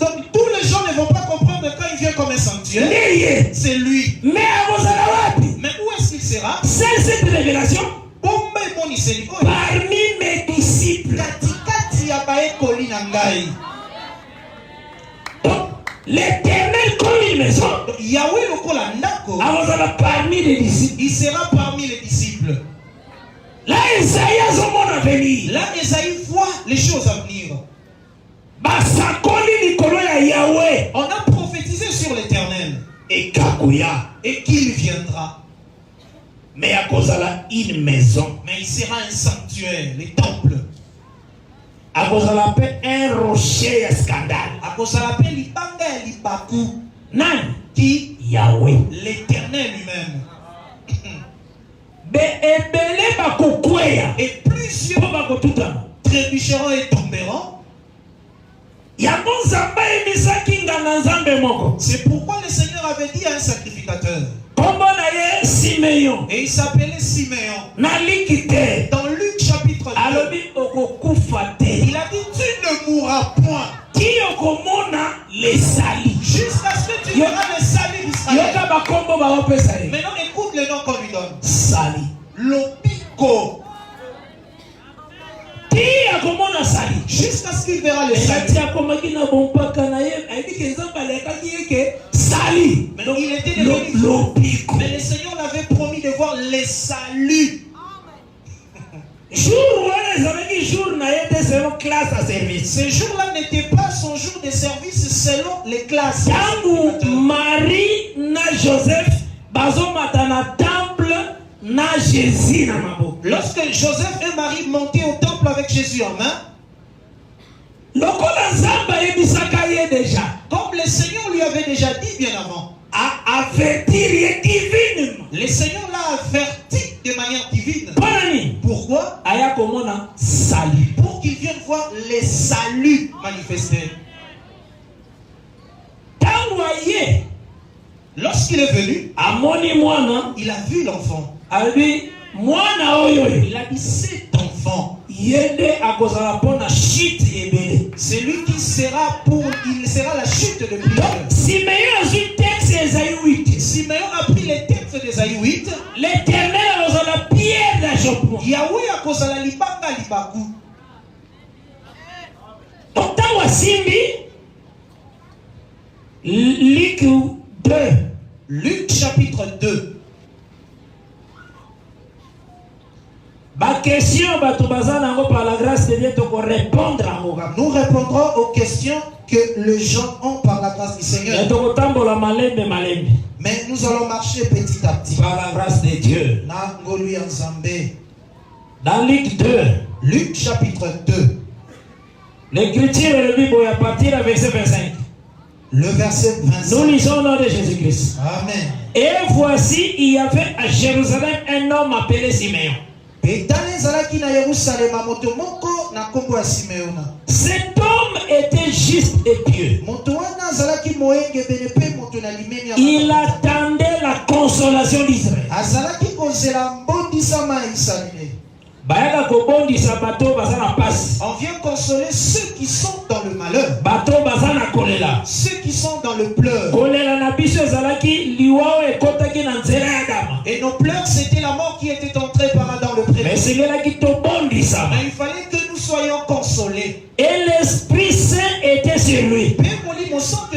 donc tous les gens ne vont pas comprendre quand il vient comme un sanctuaire. C'est lui. Mais où est-ce qu'il sera? C'est cette révélation. Parmi mes disciples. L'Éternel comme une maison. Yahweh parmi les disciples. Il sera parmi les disciples. Là, Esaïe voit les choses à venir. On a prophétisé sur l'Éternel. Et qu'il viendra. Mais à cause de une maison. Mais il sera un sanctuaire, les temples. À cause de la paix, un rocher à scandale. À cause de la paix, l'ibanga et l'ibaku. Nan. Qui? Yahweh. L'Éternel lui-même. Et plusieurs trébucheront et tomberont. C'est pourquoi le Seigneur avait dit à un sacrificateur. Et il s'appelait Siméon. Dans Luc chapitre 2, il a dit tu ne mourras point jusqu'à ce que tu verras les salis d'Israël. Maintenant écoute le nom qu'on lui donne. Sali. Lopiko. Jusqu'à ce qu'il verra les salis. Maintenant il était devenu. Mais le Seigneur l'avait promis de voir les saluts. Ce jour-là n'était pas son jour de service selon les classes. Marie na Joseph bazomata temple na Jésus na maboko. Lorsque Joseph et Marie montaient au temple avec Jésus en main, comme le Seigneur lui avait déjà dit bien avant, le Seigneur l'a averti de manière divine. Pourquoi? Pour qu'il vienne voir les saluts manifestés. Lorsqu'il est venu, il a vu l'enfant. Il a dit cet enfant, c'est lui qui sera il sera la chute de plusieurs. Simeon a pris les textes d'Ésaïe 8. L'Éternel a la pierre d'achoppement. Yahweh akozala libanga libaku. Totawa simbi Luc 2. Luc chapitre 2. Ma question, par la grâce de Dieu, répondre à moi. Nous répondrons aux questions que les gens ont par la grâce du Seigneur. Mais nous allons marcher petit à petit. Par la grâce de Dieu. Dans Luc 2. Luc chapitre 2. L'écriture est le à partir du verset 25. Le verset 25. Nous lisons au nom de Jésus-Christ. Amen. Et voici, il y avait à Jérusalem un homme appelé Siméon. Cet homme était juste et pieux. Il attendait la consolation d'Israël. On vient consoler ceux qui sont dans le malheur, ceux qui sont dans le pleur. Et nos pleurs, c'était la mort qui était entrée par Adam le premier. Mais il fallait que nous soyons consolés. Et l'Esprit Saint était sur lui. Sur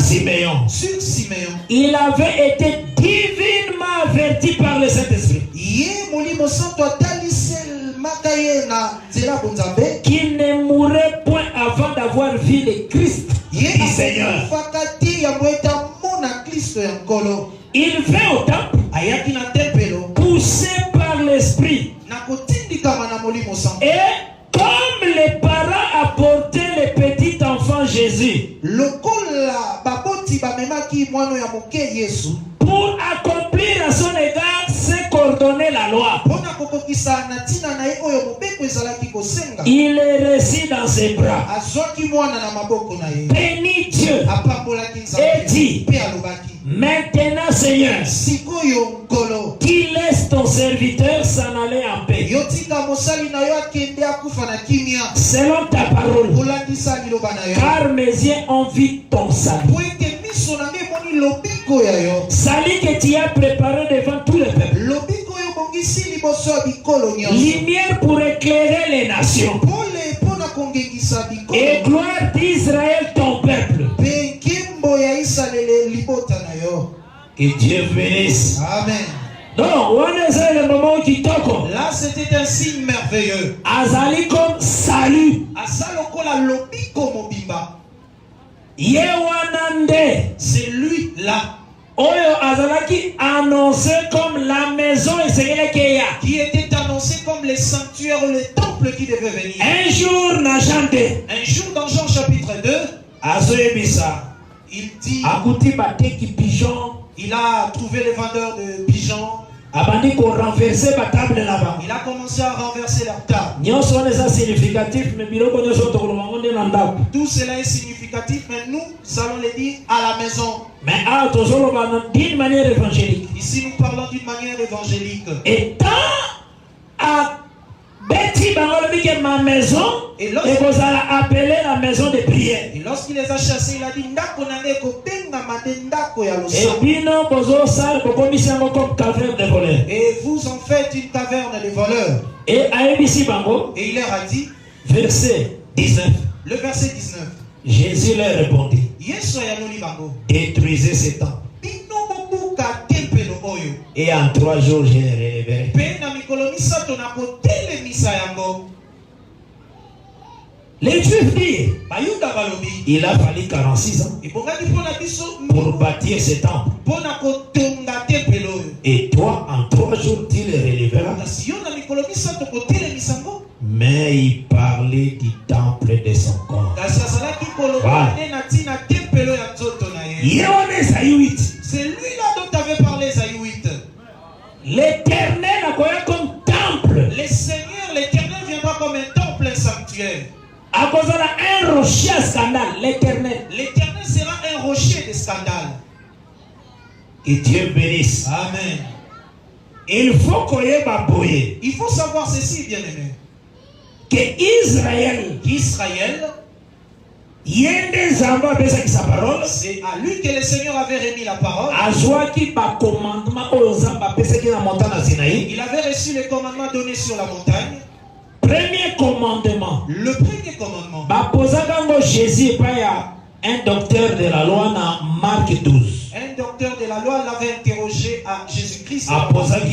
Siméon. Il avait été divinement averti par le Saint-Esprit qu'il ne mourrait point avant d'avoir vu le Christ du Seigneur. Il vint au temple, poussé par l'Esprit. Et comme les parents apportaient le petit enfant Jésus pour accomplir à son égard ce qu'ordonnait la loi, il est resté dans ses bras, bénit Dieu et dit: maintenant, Seigneur, qui laisse ton serviteur s'en aller en paix, selon ta parole, car mes yeux ont vu ton salut. Salut que tu as préparé devant tout le peuple. Lumière pour éclairer les nations. Et gloire d'Israël, ton peuple. Que Dieu bénisse. Amen. Donc, le moment qui toque. Là, c'était un signe merveilleux. Azali comme salut. Yewanande. C'est lui là. Oyo azalaki annoncé comme la maison qui était annoncé comme le sanctuaire, le temple qui devait venir. Un jour dans Jean chapitre 2, il dit, il a trouvé les vendeurs de pigeons. Il a commencé à renverser leur table. Tout cela est significatif, mais nous allons le dire à la maison. Mais d'une manière évangélique. Ici, nous parlons d'une manière évangélique. Et tant à Betty ma maison, et vous allez appeler la maison de prière. Et lorsqu'il les a chassés, il a dit et vous en faites une caverne de voleurs. Et il leur a dit, verset 19. Le verset 19. Jésus leur répondit: détruisez ces temps. Et en 3 jours, je les relèverai. Les Juifs disent: il a fallu 46 ans pour bâtir ce temple. Et toi, en 3 jours, tu les relèveras. Mais il parlait du temple de son corps. Voilà. C'est lui-là dont tu avais parlé, Isaïe 8. L'Éternel a comme temple. Le Seigneur, l'Éternel viendra comme un temple, un sanctuaire. À cause d'un rocher à scandale, l'Éternel. L'Éternel sera un rocher de scandale. Que Dieu bénisse. Amen. Il faut savoir ceci, bien-aimé. Que Israël C'est à lui que le Seigneur avait remis la parole. Il avait reçu les commandements donnés sur la montagne. Premier commandement. Le premier commandement. Jésus un docteur de la loi dans Marc 12. Un docteur de la loi l'avait interrogé à Jésus-Christ.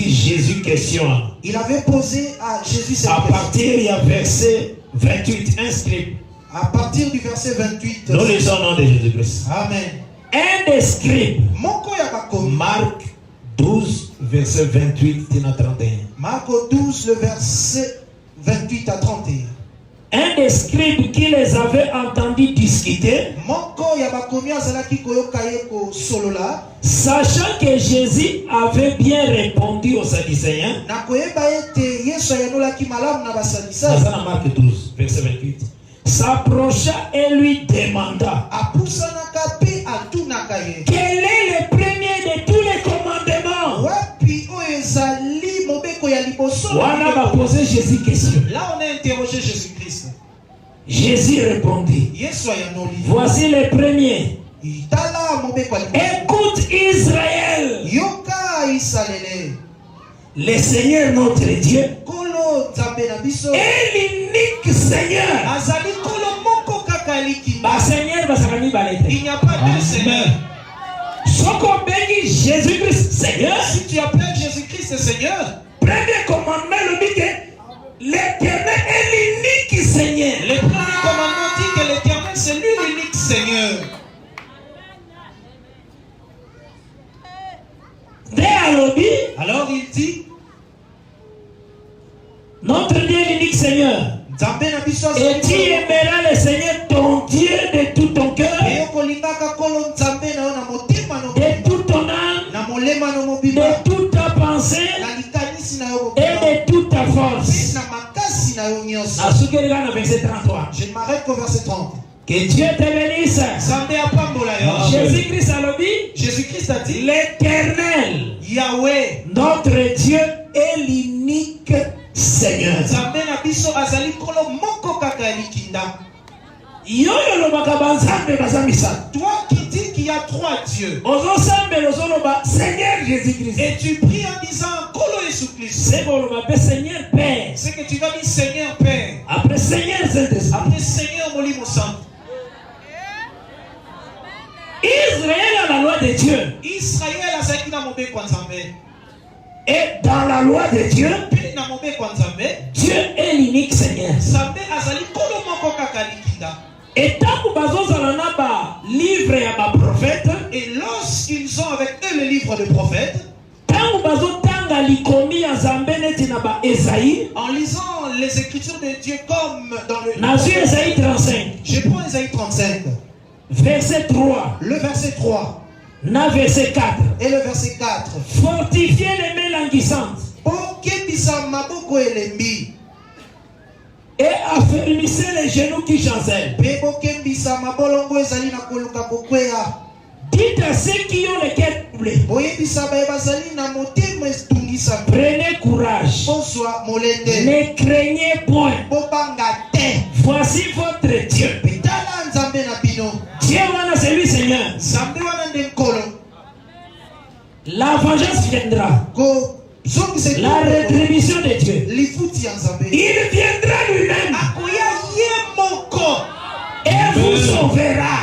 Jésus question. Il avait posé à Jésus cette question. À partir du verset 28, inscrit. À partir du verset 28. Nous lisons le nom de Jésus-Christ. Amen. Un des scribes. Marc 12, verset 28 à 31. Marc 12, le verset 28 à 31. Un des scribes qui les avait entendus discuter, sachant que Jésus avait bien répondu aux Sadducéens, Marc 12, verset 28, s'approcha et lui demanda quel est le premier de tous les commandements. On a posé Jésus question. Là on a interrogé Jésus-Christ. Jésus répondit, voici le premier. Écoute Israël, le Seigneur notre Dieu est l'unique Seigneur. Il n'y a pas de Seigneur. Jésus-Christ Seigneur, si tu appelles Jésus-Christ Seigneur, premier commandement le dit que l'Éternel est l'unique Seigneur. Le premier commandement dit que l'Éternel c'est lui l'unique Seigneur. Alors il dit, notre Dieu est l'unique Seigneur. Et tu aimeras le Seigneur ton Dieu de tout ton cœur, de toute ton âme, de toute ta pensée et de toute ta force. Je m'arrête au verset 30. Que Dieu te bénisse. Jésus-Christ a dit, l'Éternel, Yahweh, notre Dieu est l'unique Seigneur. Toi qui dis qu'il y a trois dieux, Seigneur Jésus-Christ, et tu pries en disant Kolo Jésus-Christ, Seigneur Père, c'est que tu vas dire Seigneur Père, après Seigneur Saint-Esprit, après Seigneur Molimo Saint. Israël a la loi de Dieu. Israël a ça qui n'a pas besoin. Et dans la loi de Dieu, Dieu est l'unique Seigneur. Et tant que livre et prophète, et lorsqu'ils ont avec eux le livre de prophète, en lisant les écritures de Dieu comme dans le Ésaïe 35, je prends Ésaïe 35, verset 3, le verset 3, verset 4 et le verset 4, fortifiez les mains languissantes et affermissez les genoux qui chancellent. Dites à ceux qui ont le cœur troublé, prenez courage, ne craignez point, voici votre Dieu. Dieu c'est lui Seigneur. La vengeance viendra, la rétribution de Dieu. Il viendra lui-même et vous sauvera.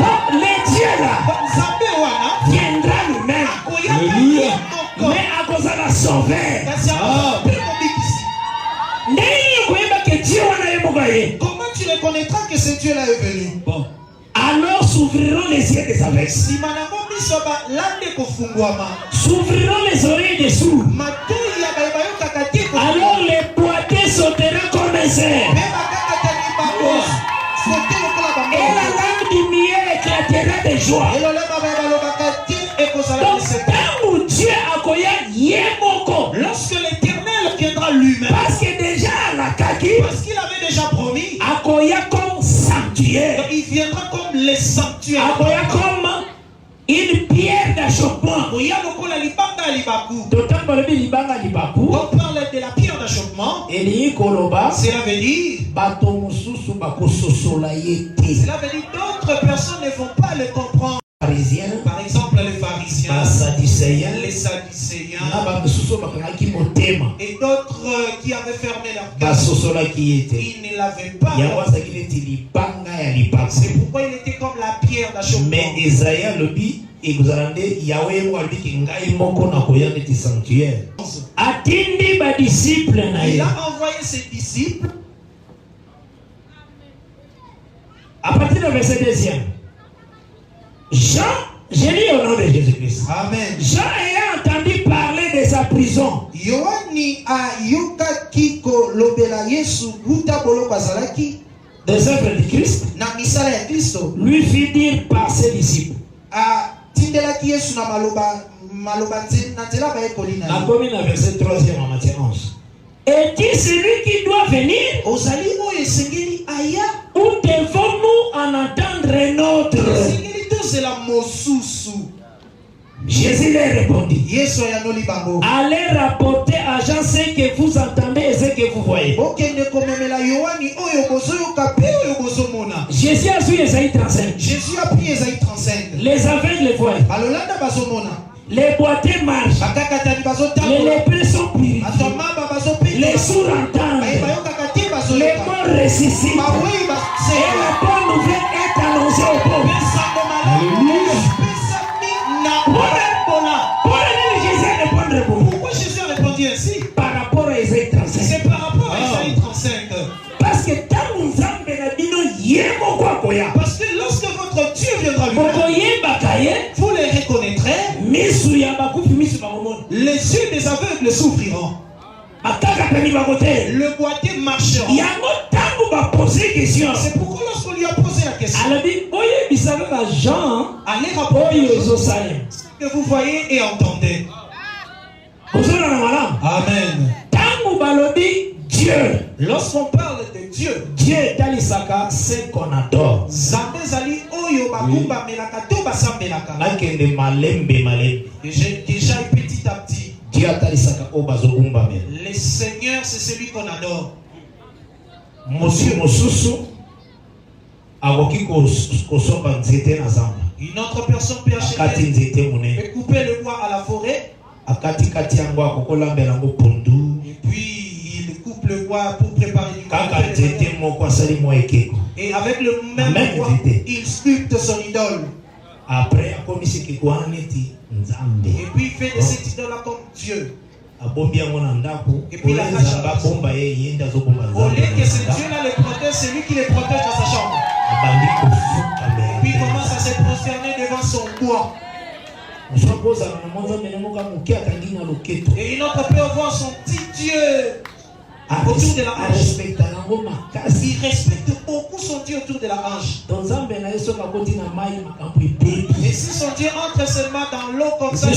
Donc le Dieu là viendra lui-même, mais à cause de la sauver. Comment tu reconnaîtras que ce Dieu là est venu? Bon. Alors s'ouvriront les yeux des aveugles, s'ouvriront les oreilles des sourds, alors les boiteux sauteront comme un cerf, et la langue du miel éclatera de joie. Donc tant où Dieu accueilla Yemoko, lorsque l'Éternel viendra lui-même, parce que déjà la kaki, parce qu'il avait déjà promis, accueilla comme sanctuaire, il viendra comme les sanctuaires, accueilla comme une pierre d'achoppement. D'autant parle de la pierre d'achoppement. d'achoppement, cela veut dire d'autres personnes ne vont pas le comprendre. Par exemple, les pharisiens, les sadducéens et d'autres qui avaient fermé leur cœur, ils ne l'avaient pas. C'est pourquoi il était comme la pierre d'achoppement. Mais Isaïe le dit, et vous allez Yahweh moi dit que ngai moko na koya de sanctuaire. Atindi ba disciple na il a envoyé ses disciples. À partir du verset 2, Jean, j'ai lu au nom de Jésus-Christ. Amen. Jean ayant entendu parler de sa prison. Yohani ayuka kiko lobela Yesu guta bolo bazalaki. Des œuvres de Christ. Na misala ya Kristo. Lui fit dire par ses disciples. Tindelaki Yesu na maloba na tela ba ekolina. Na komi na verset 3e en Matthieu 11. Et dit celui qui doit venir. Ozali o esengeli aya. Où devons-nous en entendre un autre? C'est la mosusu. Jésus leur répondit. Allez rapporter à Jean ce que vous entendez et ce que vous voyez. Jésus a su Esaïe 35. Jésus a pris Esaïe 35. Les aveugles voient. Les boiteux marchent. Les lépreux sont purifiés. Les sourds entendent. Les morts ressuscitent. Et la bonne nouvelle est annoncée aux pauvres. Pourquoi Jésus a répondu ainsi? Par rapport à Esaïe 35. C'est par rapport à Esaïe 35. Parce que lorsque votre Dieu viendra lui, vous les reconnaîtrez. Les yeux des aveugles s'ouvriront. Le boiteux marchera. C'est pourquoi lorsqu'on lui a posé la question, allez rapporter ce que vous voyez et entendez. Amen. Dieu. Lorsqu'on parle de Dieu, Dieu est Talisaka, c'est qu'on adore. Déjà petit à petit. Dieu est Talisaka, le Seigneur, c'est celui qu'on adore. Monsieur Mosusu, une autre personne peut acheter et couper le bois à la forêt. Et puis il coupe le bois pour préparer du bois. Et avec le même bois, il sculpte son idole. Après, et puis il fait de cette idole comme Dieu. Et puis la au lieu que ce Dieu-là le protège, c'est lui qui le protège dans sa chambre. Et puis il commence à se prosterner devant son bois. Et une autre peut voir son petit Dieu autour de la hanche. Il respecte beaucoup son Dieu autour de la hanche. Et si son Dieu entre seulement dans l'eau comme ça,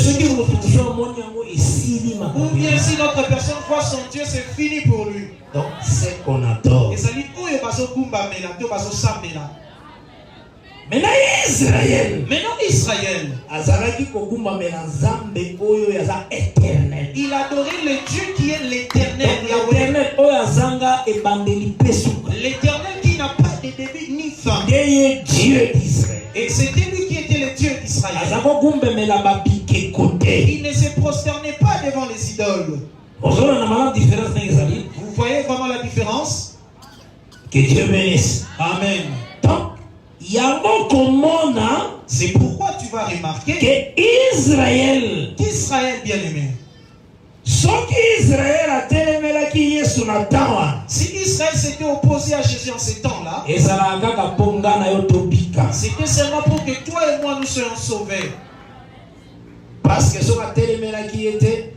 ou bien si notre personne voit son Dieu, c'est fini pour lui. Donc c'est qu'on adore. Et ça dit, où est baso kumba mela, to baso samela. Maintenant Israël. Il adorait le Dieu qui est l'éternel. L'éternel qui n'a pas de début ni fin. Dieu d'Israël. Et c'était lui qui était le Dieu d'Israël. Il ne se prosternait pas devant les idoles. Vous voyez vraiment la différence? Que Dieu bénisse. Amen. C'est pourquoi tu vas remarquer que Israël, bien-aimé, si Israël s'était opposé à Jésus en ces temps-là, c'était seulement pour que toi et moi nous soyons sauvés. Parce que qui était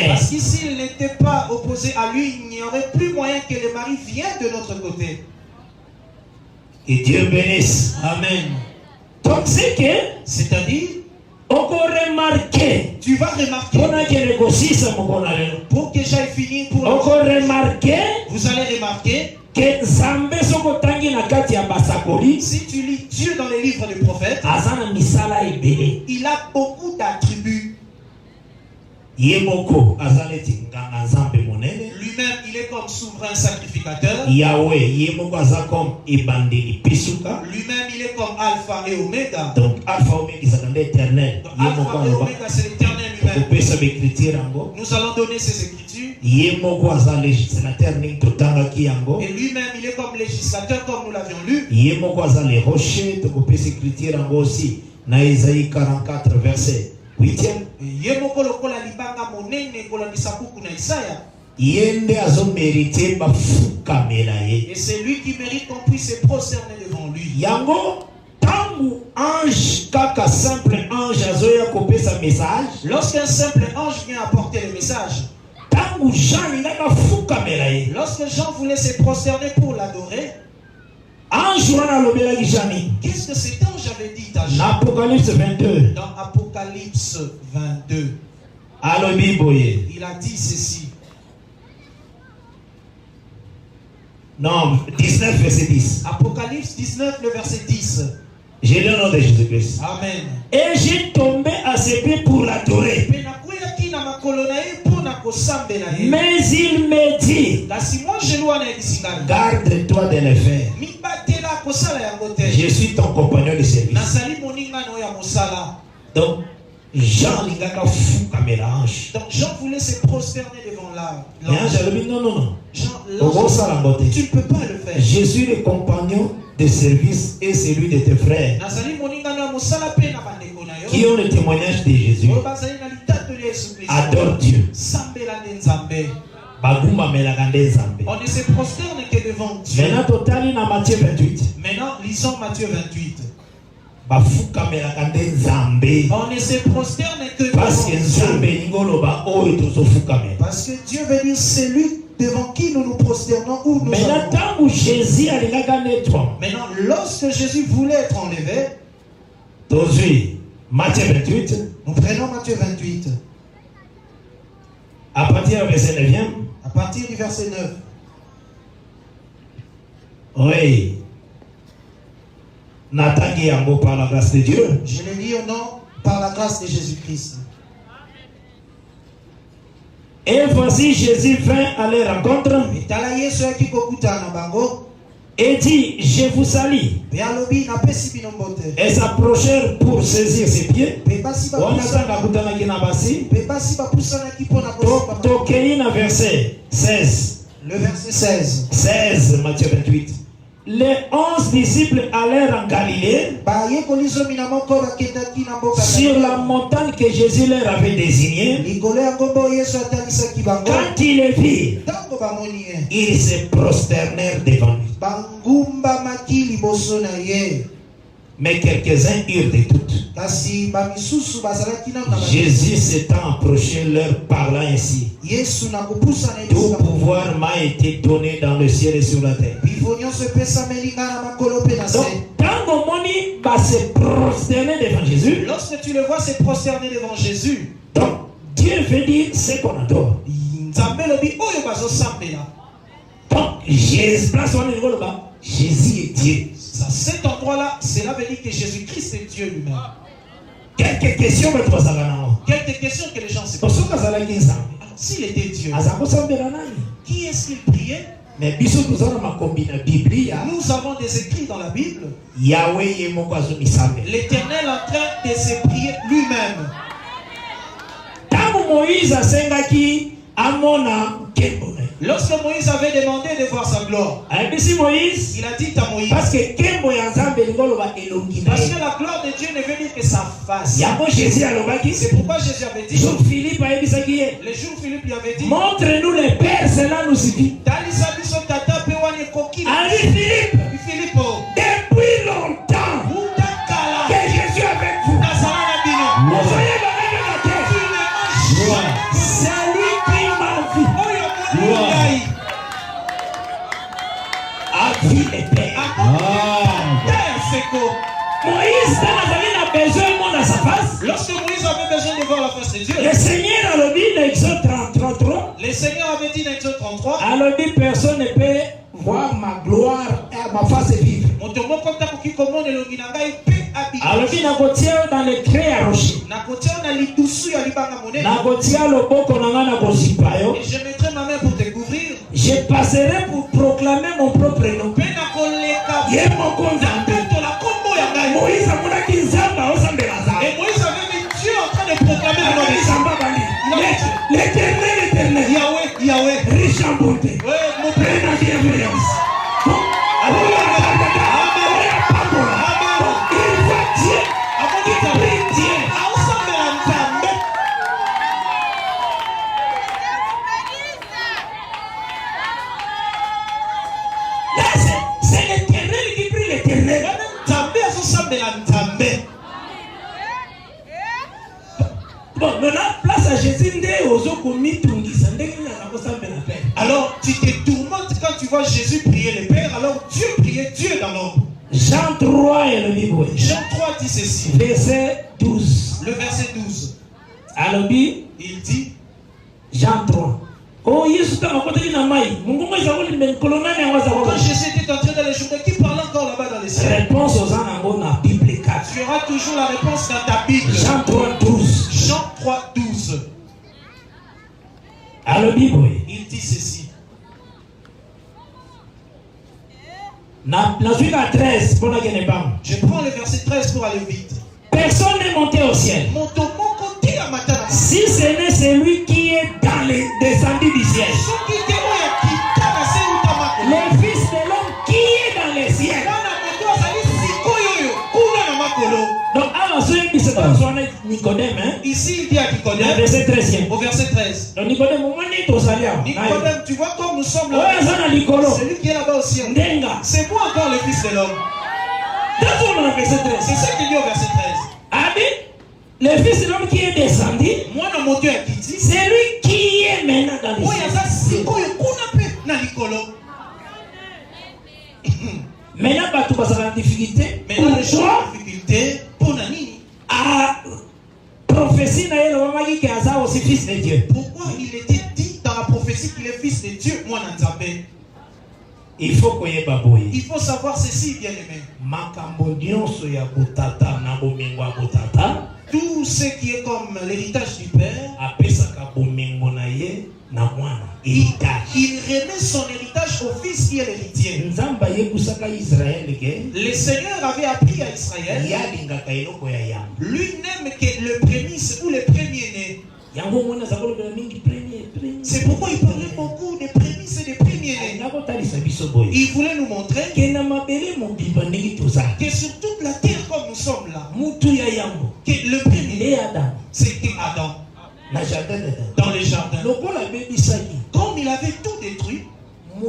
parce que s'il n'était pas opposé à lui, il n'y aurait plus moyen que le mari vienne de notre côté. Et Dieu bénisse. Amen. Donc c'est que, c'est-à-dire, tu vas remarquer pour que j'aille finir pour vous allez remarquer que si tu lis Dieu dans les livres des prophètes, il a beaucoup d'attributs. Yemoko azaleti nganga nzambe monene. Lui-même, il est comme souverain sacrificateur. Yahweh, yemoko azako ebandeli pisuka. Lui-même, il est comme Alpha et Oméga. Donc Alpha Oméga c'est l'éternel. Alpha et Oméga c'est l'éternel lui-même. Nous allons donner ces écritures. Yemoko azal législateur ning totangaki yango. Et lui-même, il est comme législateur comme nous l'avions lu. Yemoko azal les rochers to kopé ces écritures yango aussi. Na Isaïe 44 verset 8e. Yemoko lokola libanga monene kolandisa kuku na Isaya. Yende azo mérité bafuka melaye. Et c'est lui qui mérite qu'on puisse se prosterner devant lui. Yango tangu ange kaka simple ange azoya kopé sa message. Lorsqu'un simple ange vient apporter le message. Tangu Jean inaka fuka melaye. Lorsque Jean voulait se prosterner pour l'adorer. Qu'est-ce que cet ange avait dit à Jean? Apocalypse 22. Dans Apocalypse 22. Il a dit ceci. Non, 19 verset 10. Apocalypse 19, le verset 10. J'ai le nom de Jésus-Christ. Amen. Et j'ai tombé à ses pieds pour l'adorer. Mais il me dit, garde-toi de le faire. Je suis ton compagnon de service. Donc, Jean l'ingaka fou comme l'ange. Donc Jean voulait se prosterner devant l'ange. Non. Jean, tu ne peux pas le faire. Je suis le compagnon de service et celui de tes frères qui ont le témoignage de Jésus. Adore Dieu. On ne se prosterne que devant Dieu. Maintenant, lisons Matthieu 28. On ne se prosterne que devant Dieu. Parce que Dieu veut dire c'est lui devant qui nous nous prosternons ou nous Maintenant, lorsque Jésus voulait être enlevé, Matthieu 28. Nous prenons Matthieu 28. À partir du verset 9. À partir du verset 9. Oui. N'attaquez un mot par la grâce de Dieu. Je l'ai dit au nom par la grâce de Jésus-Christ. Et voici Jésus vint à leur rencontre et dit, je vous salue. Et s'approchèrent pour saisir ses pieds. Verset 16. Le verset 16. 16, Matthieu 28. Les 11 disciples allèrent en Galilée sur la montagne que Jésus leur avait désignée. Quand ils le virent, ils se prosternèrent devant lui. Mais quelques-uns eurent des doutes. Jésus s'étant approché leur parla ainsi. Tout pouvoir m'a été donné dans le ciel et sur la terre. Donc, quand on va se prosterner devant Jésus, lorsque tu le vois se prosterner devant Jésus, donc Dieu veut dire ce qu'on adore. Donc Jésus est Dieu. À cet endroit-là, cela veut dire que Jésus-Christ est Dieu lui-même. Quelques questions que les gens se posent. S'il était Dieu, qui est-ce qu'il priait? Mais nous avons des écrits dans la Bible. L'Éternel en train de se prier lui-même. Lorsque Moïse avait demandé de voir sa gloire, il a dit à Moïse, parce que la gloire de Dieu ne veut dire que sa face. C'est pourquoi Jésus avait dit, le jour Philippe lui avait dit, montre-nous le Père, cela nous suffit. Philippe, depuis longtemps que je suis avec vous. C'est lui qui m'a vu. A vu le Père. Moïse a besoin de monde à sa face. Lorsque Moïse avait besoin de voir la face de Dieu, le Seigneur a dit dans Exode 33. Le Seigneur avait dit dans Exode 33. Alors dit personne ne peut voir ma gloire et ma face vivre. Alors dit dans le créateur rocher. Nakotia loboko nanga kozipa yo. Et je mettrai ma main pour te couvrir. Je passerai pour proclamer mon propre nom. Moïse a monaki nzamba osambela za. Et Moïse avait vu Dieu en train de proclamer le nom de Dieu. L'éternel. Yahweh. Riche en bonté. Ouais, mon plein de bienveillance. C'est l'éternel qui prie l'éternel. Bon, maintenant, place à Jésus. Alors, tu te tourmentes quand tu vois Jésus prier le Père. Alors, Dieu priait Dieu dans l'ombre. Jean 3 est le livre. Jean 3 dit ceci. Verset 12. Le verset 12. Alors, il dit Jean 3. Oh, Jésus quand Jésus était en train d'aller jouer, qui parle encore là-bas dans les cieux? Réponse aux ans la Bible 4. Tu auras toujours la réponse dans ta Bible. Jean 3, 12. Jean 3, 12. Alors, il dit ceci. Je prends le verset 13 pour aller vite. Personne n'est monté au ciel. Si ce n'est celui qui est dans les descendus du ciel. Le Fils de l'homme qui est dans les ciels. Donc, Nicodème, ici il dit à Nicodème, verset 13. Au verset 13. Donc, Nicodème, tu vois comme nous sommes là. Celui qui est là-bas au ciel. C'est moi encore le Fils de l'homme. C'est ça qu'il dit au verset 13. Le Fils de l'homme qui est descendu, c'est lui qui est maintenant dans les cieux. Maintenant, tu vas avoir difficulté. Maintenant, les gens ont difficulté pour Nani. Prophétie qui est aussi fils de Dieu. Pourquoi il était dit dans la prophétie qu'il est fils de Dieu? Moi, Nanzabé. Il faut savoir ceci, bien aimé. Tout ce qui est comme l'héritage du Père, il remet son héritage au Fils qui est l'héritier. Le Seigneur avait appris à Israël, lui n'aime que le prémisse ou le premier-né. C'est pourquoi il parlait beaucoup des prémices et des premiers-nés. Il voulait nous montrer que sur toute la terre comme nous sommes là, que le premier, c'était Adam. Dans les jardins. Comme il avait tout détruit, il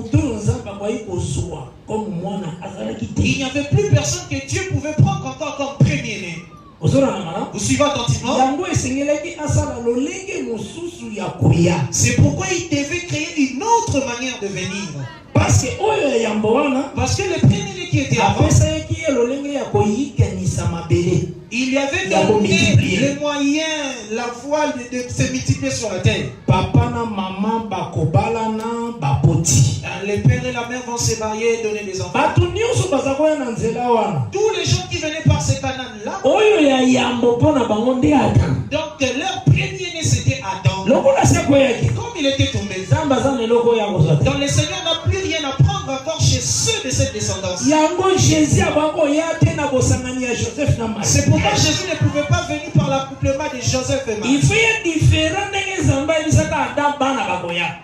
n'y avait plus personne que Dieu pouvait prendre encore comme premier-né. Vous suivez attentivement? C'est pourquoi il devait créer une autre manière de venir. Parce que le premier qui était avant, il y avait donné le moyen, la voie de se multiplier sur la terre. Papa na maman bakobalana baboti. Les pères et la mère vont se marier et donner des enfants. Tous les gens qui venaient par ces Canaan-là, donc leur premier-né c'était Adam. Comme il était tombé, donc le Seigneur n'a plus rien à prendre encore chez ceux de cette descendance. C'est pourquoi Jésus ne pouvait pas venir par l'accouplement de Joseph et Marie.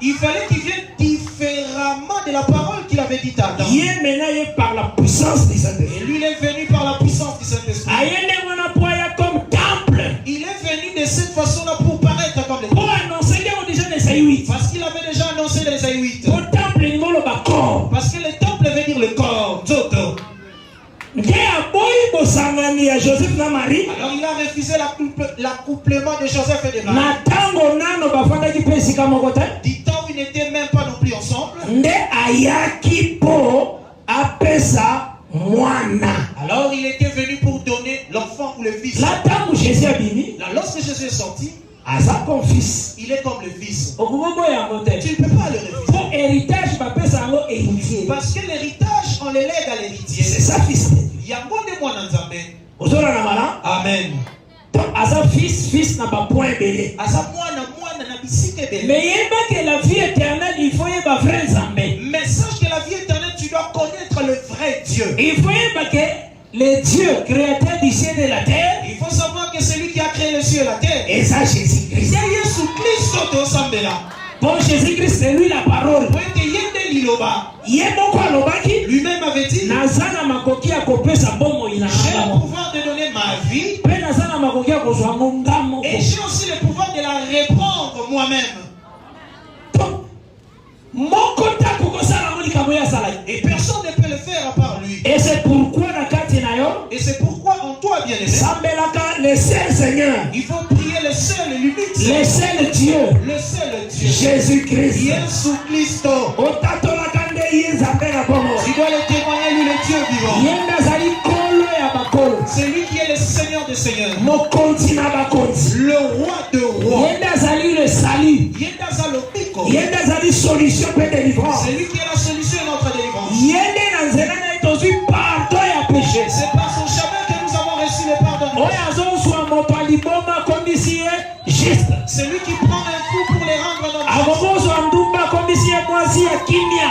Il fallait qu'il vienne différemment de la parole qu'il avait dit à Adam. Il est mené par la puissance du Saint-Esprit. Et lui il est venu par la puissance du Saint-Esprit. Comme temple. Il est venu de cette façon-là pour paraître comme le temple. Parce qu'il avait déjà annoncé les Isaïe 8. Parce que le temple veut dire le corps. Alors il a refusé l'accouplement de Joseph et de Marie. Du temps où ils n'étaient même pas non plus ensemble. Alors il était venu pour donner l'enfant ou le fils. Lorsque Jésus est sorti, il est comme le fils. Tu ne peux pas le refuser. Parce que l'héritage, on le lègue à l'héritier. C'est ça, fils de Dieu. Amen. Donc, Asa fils n'a pas point belé. Asa mwana na bisike belé. Mais yeba que la vie éternelle, il faut yeba vrai Zambé. Mais sache que la vie éternelle, tu dois connaître le vrai Dieu. Il faut yeba que le Dieu créateur du ciel et de la terre. Il faut savoir que c'est lui qui a créé le ciel et la terre. Et ça, Jésus-Christ. Bon, Jésus-Christ, c'est lui la parole. Lui-même avait dit, j'ai le pouvoir de donner ma vie. Et j'ai aussi le pouvoir de la reprendre moi-même. Et personne ne peut le faire à part lui. Et c'est pourquoi en toi, bien aimé, le seul Seigneur, il faut prier le seul et l'unique Seigneur, le seul Dieu, Jésus-Christ. Tu dois le témoigner, lui, le Dieu vivant. C'est lui qui est le Seigneur des seigneurs, le roi de rois, solution pour délivrance. C'est lui qui est la solution et notre délivrance. C'est par son chemin que nous avons reçu le pardon. C'est lui qui prend un fou pour les rendre notre.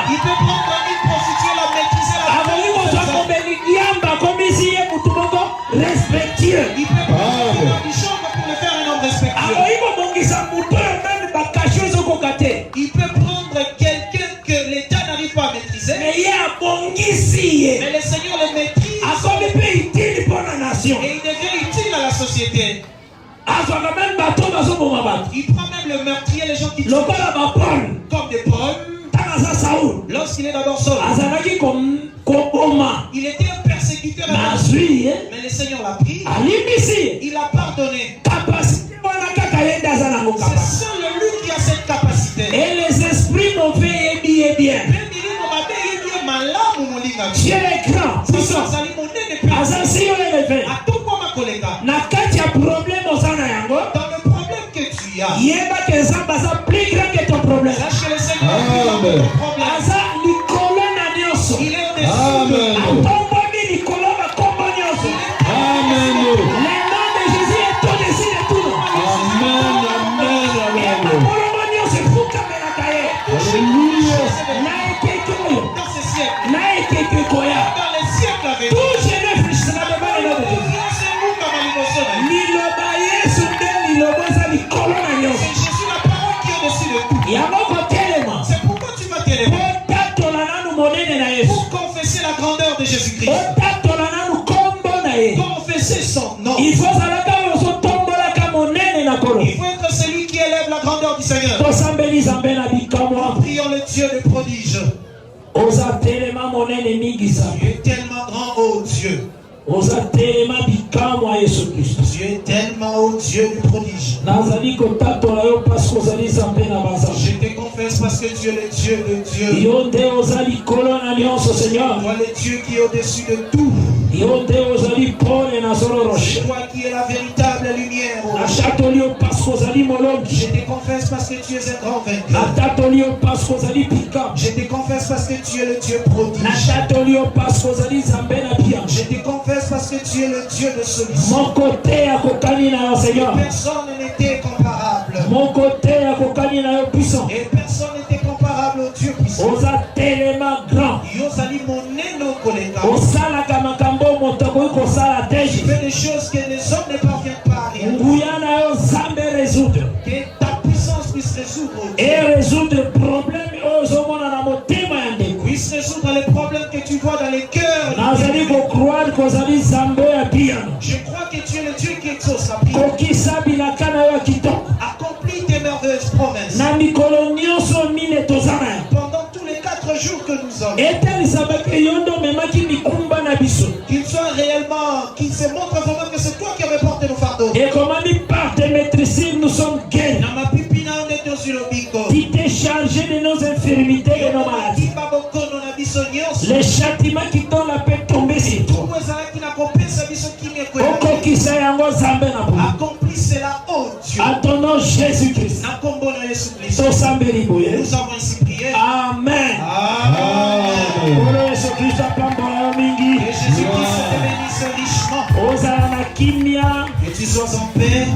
Il peut prendre une prostituée, la maîtriser, la respectueux. Il peut prendre un bichon pour le faire un homme respectueux. Il peut prendre quelqu'un que l'État n'arrive pas à maîtriser. Mais le Seigneur le maîtrise. Et il devient utile à la société. Il prend même le meurtrier, les gens qui tuent. Comme des Paul. Lorsqu'il est d'abord Saul. Il était un persécuteur. Mais le Seigneur l'a pris. Il a pardonné. C'est seul lui qui a cette capacité. Et les esprits mauvais et bien. Dieu est grand. Puissant. Dans le problème que tu as, plus grand que ton problème. Sache que le Seigneur est plus grand que ton problème. Il est au-dessus. C'est pourquoi tu vas t'élever pour confesser la grandeur de Jésus-Christ, confesser son nom. Il faut être celui qui élève la grandeur du Seigneur. Prions le Dieu de prodige. Tu es tellement grand, oh Dieu. Tu es tellement, oh Dieu, du prodige. Je te confesse parce que tu es le Dieu de Dieu. Toi, le Dieu qui est au-dessus de tout. C'est toi qui es la véritable lumière. Je te confesse parce que tu es un grand vainqueur. Je te confesse parce que tu es le Dieu prodige. Je te confesse parce que tu es le Dieu de solution. Personne n'était comparable. Et personne n'était comparable au Dieu puissant. Tu fais des choses que les hommes ne parviennent pas à réaliser. Que ta puissance puisse résoudre. Et résoudre les problèmes. Puisse résoudre les problèmes que tu vois dans les cœurs. Je crois que tu es le Dieu qui exauce la prière. Accomplis tes merveilleuses promesses. Pendant tous les 4 jours que nous avons. Qu'il soit réellement, qu'il se montre vraiment que c'est toi qui avais porté nos fardeaux. Et comment par te maîtriser, nous sommes gains. Tu t'es chargé de nos infirmités et de nos maladies. Les châtiments qui donnent la paix tombés sur toi. Accomplis cela, oh Dieu. À ton nom Jésus-Christ. Nous avons ainsi prié. Amen. Amen. Que Jésus-Christ te bénisse richement. Que tu sois en paix.